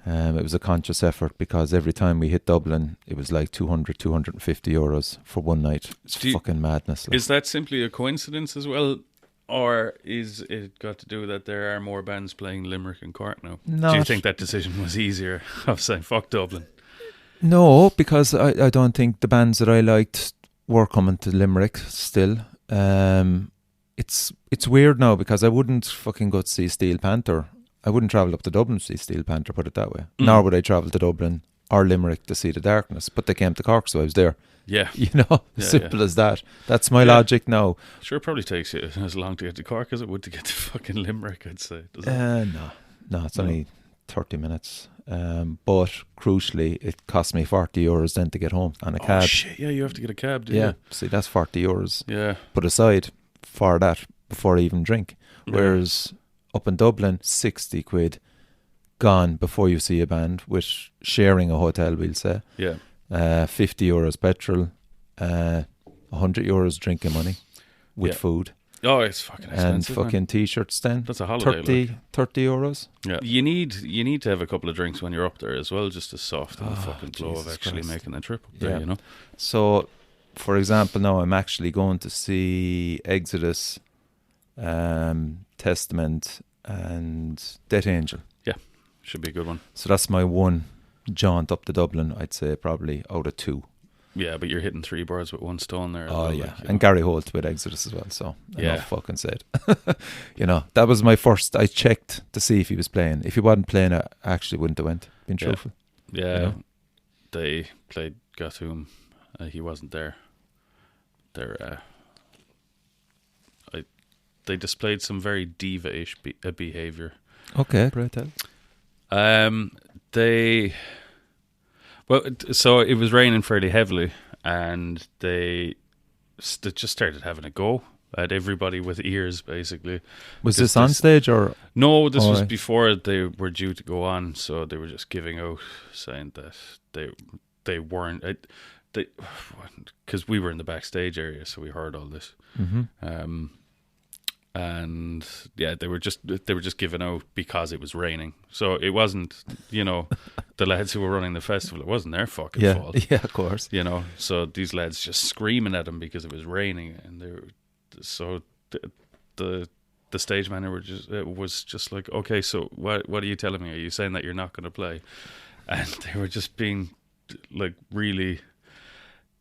It was a conscious effort, because every time we hit Dublin, it was like 200, 250 euros for one night. It's fucking madness. Is that simply a coincidence as well? Or is it got to do that there are more bands playing Limerick and Cork now? Do you think that decision was easier of saying, fuck Dublin? No, because I don't think the bands that I liked were coming to Limerick still. It's weird now, because I wouldn't fucking go to see Steel Panther. I wouldn't travel up to Dublin to see Steel Panther, put it that way. Nor would I travel to Dublin or Limerick to see The Darkness. But they came to Cork, so I was there. Yeah. You know, simple as that. That's my logic now. Sure, it probably takes you as long to get to Cork as it would to get to fucking Limerick, I'd say. No, it's only 30 minutes. But crucially, it cost me €40 then to get home on a cab. Oh, shit, yeah, you have to get a cab, do you? Yeah, see, that's €40. Yeah. Put aside for that before I even drink. Whereas up in Dublin, 60 quid gone before you see a band, with sharing a hotel, we'll say. Yeah. €50 petrol, €100 drinking money with food. Oh, it's fucking expensive. And fucking t-shirts then. That's a holiday. €30. Yeah. You need to have a couple of drinks when you're up there as well, just to soften the fucking blow of actually making a trip up there, you know. So, for example, now I'm actually going to see Exodus, Testament and Death Angel. Yeah, should be a good one. So that's my one jaunt up to Dublin, I'd say, probably out of 2. Yeah, but you're hitting 3 birds with one stone there. Oh, well, yeah. And Gary Holt with Exodus as well, so enough fucking said. You know, that was my first. I checked to see if he was playing. If he wasn't playing, I actually wouldn't have went, being truthful. Yeah, you know? They played Gathum. He wasn't there. they displayed some very diva-ish behavior. Okay, great. Tell. So it was raining fairly heavily, and they just started having a go at everybody with ears, basically. Was this on stage or? No, this was before they were due to go on, so they were just giving out, saying that they weren't, because we were in the backstage area, so we heard all this. Mm-hmm. And yeah, they were just giving out because it was raining. So it wasn't, the lads who were running the festival, it wasn't their fucking fault. Yeah, of course. So these lads just screaming at them because it was raining, and they were the stage manager was just like, okay, so what are you telling me? Are you saying that you're not going to play? And they were just being like really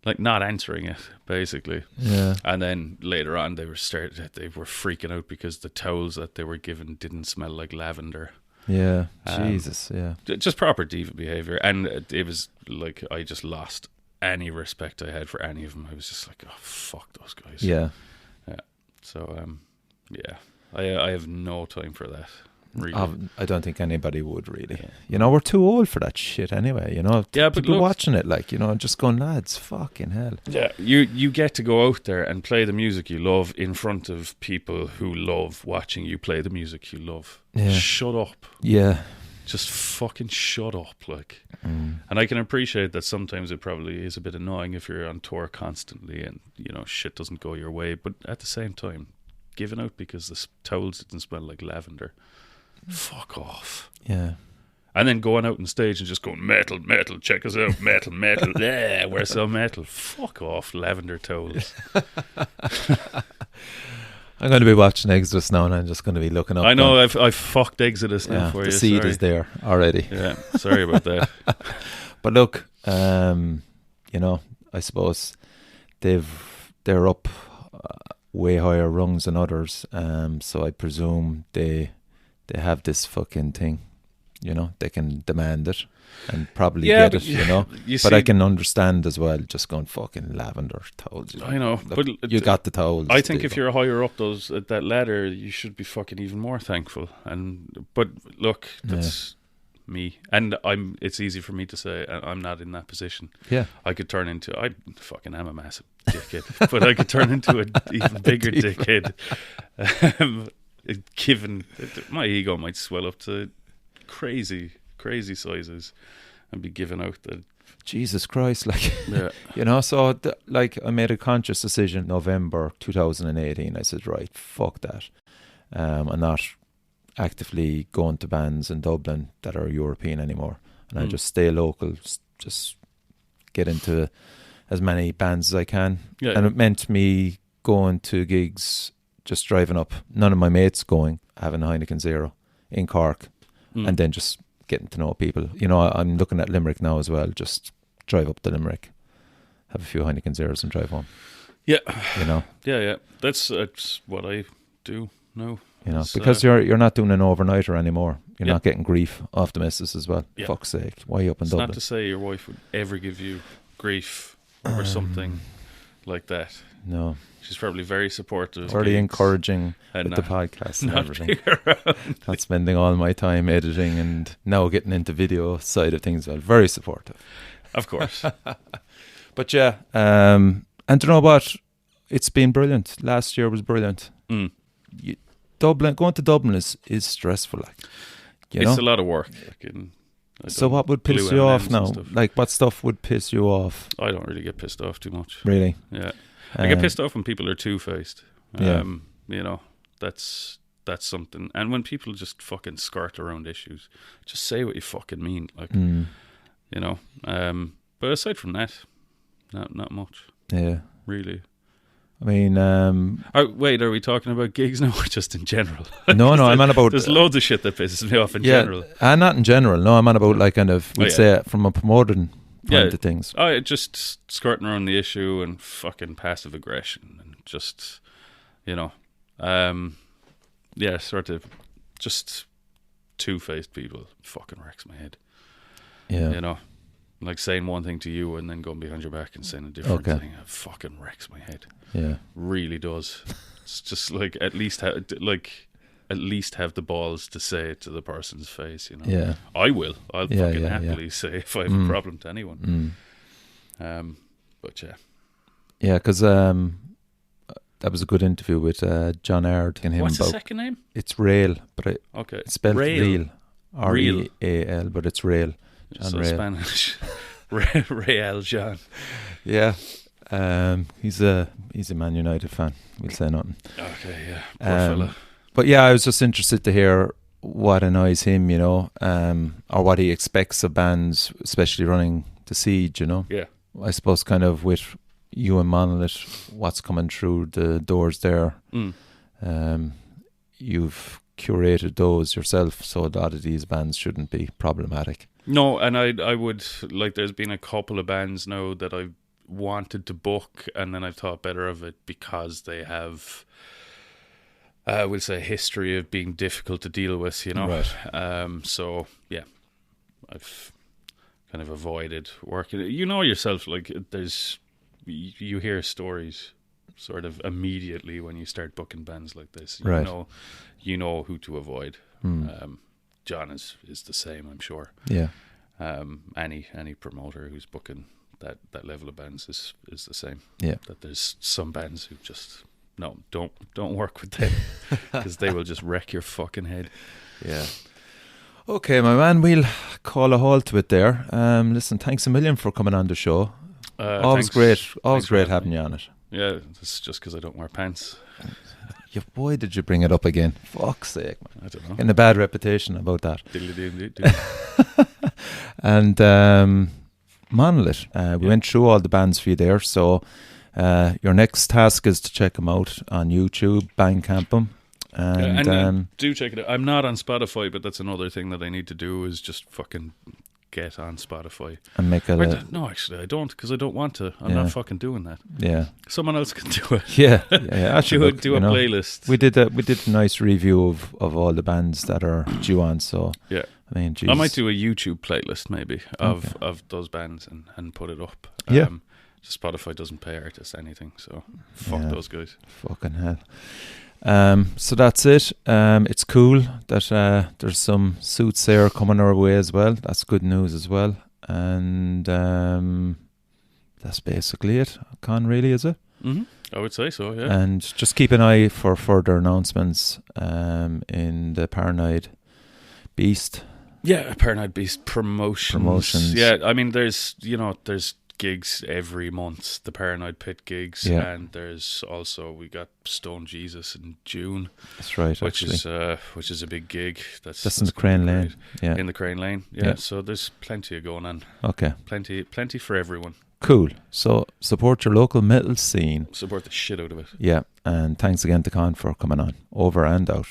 like not answering it, basically. Yeah. And then later on they were freaking out because the towels that they were given didn't smell like lavender. Yeah. Jesus, yeah. Just proper diva behavior. And it was like I just lost any respect I had for any of them. I was just like, oh, fuck those guys. Yeah. Yeah. So yeah. I have no time for that. Really. I don't think anybody would really. We're too old for that shit anyway. Yeah, but people watching it, like, just going, lads, fucking hell. Yeah, you get to go out there and play the music you love in front of people who love watching you play the music you love. Yeah. Shut up. Yeah. Just fucking shut up, like. And I can appreciate that sometimes it probably is a bit annoying if you're on tour constantly and shit doesn't go your way. But at the same time, giving out because the towels didn't smell like lavender. Fuck off. Yeah. And then going out on stage and just going, metal, check us out, metal, yeah, we're so metal. Fuck off, lavender towels. I'm going to be watching Exodus now, and I'm just going to be looking up. I know, I've fucked Exodus now for you. The seed is there already. Yeah, sorry about that. But look, I suppose they're up way higher rungs than others, so I presume they have this fucking thing, they can demand it and probably get it, but I can understand as well, just going fucking lavender towels. I know, look, but you got the towels. I think if you're higher up that ladder, you should be fucking even more thankful. But look, that's me, and it's easy for me to say I'm not in that position. Yeah, I fucking am a massive dickhead, but I could turn into an even bigger dickhead. Given my ego might swell up to crazy sizes and be given out that Jesus Christ, like, yeah. So I made a conscious decision November 2018. I said, right, fuck that. I'm not actively going to bands in Dublin that are European anymore, and I just stay local, just get into as many bands as I can. And it meant me going to gigs, just driving up, none of my mates going, having a Heineken Zero in Cork, and then just getting to know people. I'm looking at Limerick now as well, just drive up to Limerick, have a few Heineken Zeros and drive home. Yeah. Yeah. That's what I do now. Because you're not doing an overnighter anymore. You're not getting grief off the missus as well. Yeah. Fuck's sake. Why are you up in Dublin? Not to say your wife would ever give you grief over something like that. No. She's probably very supportive. Very encouraging with the podcast and everything. Not spending all my time editing and now getting into video side of things. Well, very supportive. Of course. But yeah, and you know what? It's been brilliant. Last year was brilliant. Dublin, going to Dublin is stressful. It's a lot of work. So what would piss you off now? Like, what stuff would piss you off? I don't really get pissed off too much. Really? Yeah. I get pissed off when people are two-faced. That's something. And when people just fucking skirt around issues, just say what you fucking mean. But aside from that, not much. Yeah. Really. I mean... wait, are we talking about gigs now or just in general? No, I'm on about... There's loads of shit that pisses me off in general. Not in general. No, I'm on about say it from a promoting point of things. Just skirting around the issue and fucking passive aggression and just, sort of just two-faced people. Fucking wrecks my head. Yeah. like saying one thing to you and then going behind your back and saying a different thing. It fucking wrecks my head. Yeah, really does. It's just like at least have the balls to say it to the person's face. You know. Yeah. I'll fucking happily say if I have a problem to anyone. But yeah. Yeah, because that was a good interview with John Ard and him. What's about the second name? It's Rail, but it's spelled Real. R-E-A-L, but it's Rail. John So Rail. Spanish. Real John. Yeah. He's a Man United fan. We'll say nothing. Okay, yeah. Poor fella. But yeah, I was just interested to hear what annoys him, you know, or what he expects of bands, especially running the Siege, you know. Yeah. I suppose kind of with you and Monolith, what's coming through the doors there. You've curated those yourself, so a lot of these bands shouldn't be problematic. No, and I would, like, there's been a couple of bands now that I've wanted to book, and then I've thought better of it because they have, we'll say, history of being difficult to deal with, you know. Right. So, yeah, I've kind of avoided working. You know yourself, like, you hear stories sort of immediately when you start booking bands like this. You know who to avoid. John is the same, I'm sure. Yeah. Any promoter who's booking that level of bands is the same. Yeah. That there's some bands who just don't work with them because they will just wreck your fucking head. Yeah. Okay, my man, we'll call a halt to it there. Listen, thanks a million for coming on the show. Always great having you on it. Yeah, it's just because I don't wear pants. Yeah, why did you bring it up again? Fuck's sake, man. I don't know. Getting a bad reputation about that. Diddly-doo-doo-doo. And Monolith, we went through all the bands for you there. So your next task is to check them out on YouTube, Bandcamp them. And do check it out. I'm not on Spotify, but that's another thing that I need to do is just fucking get on Spotify. And make no, actually, I don't, because I don't want to. I'm not fucking doing that. Yeah. Someone else can do it. Yeah. Actually, do a playlist. We did a nice review of all the bands that are due on. So yeah. I mean, geez. I might do a YouTube playlist maybe of those bands and put it up. Yeah. Spotify doesn't pay artists anything, so fuck those guys. Fucking hell. So that's it. It's cool that there's some Soothsayer coming our way as well. That's good news as well. And that's basically it. Con, really, is it? Mm-hmm. I would say so, yeah. And just keep an eye for further announcements in the Paranoid Beast. Yeah, Paranoid Beast promotions. Yeah, I mean, there's gigs every month, the Paranoid Pit gigs, and there's also, we got Stone Jesus in June. That's right, which is a big gig. That's in the Crane Lane. Yeah, in the Crane Lane. Yeah, so there's plenty of going on. Okay, plenty for everyone. Cool. So support your local metal scene. Support the shit out of it. Yeah, and thanks again to Con for coming on. Over and out.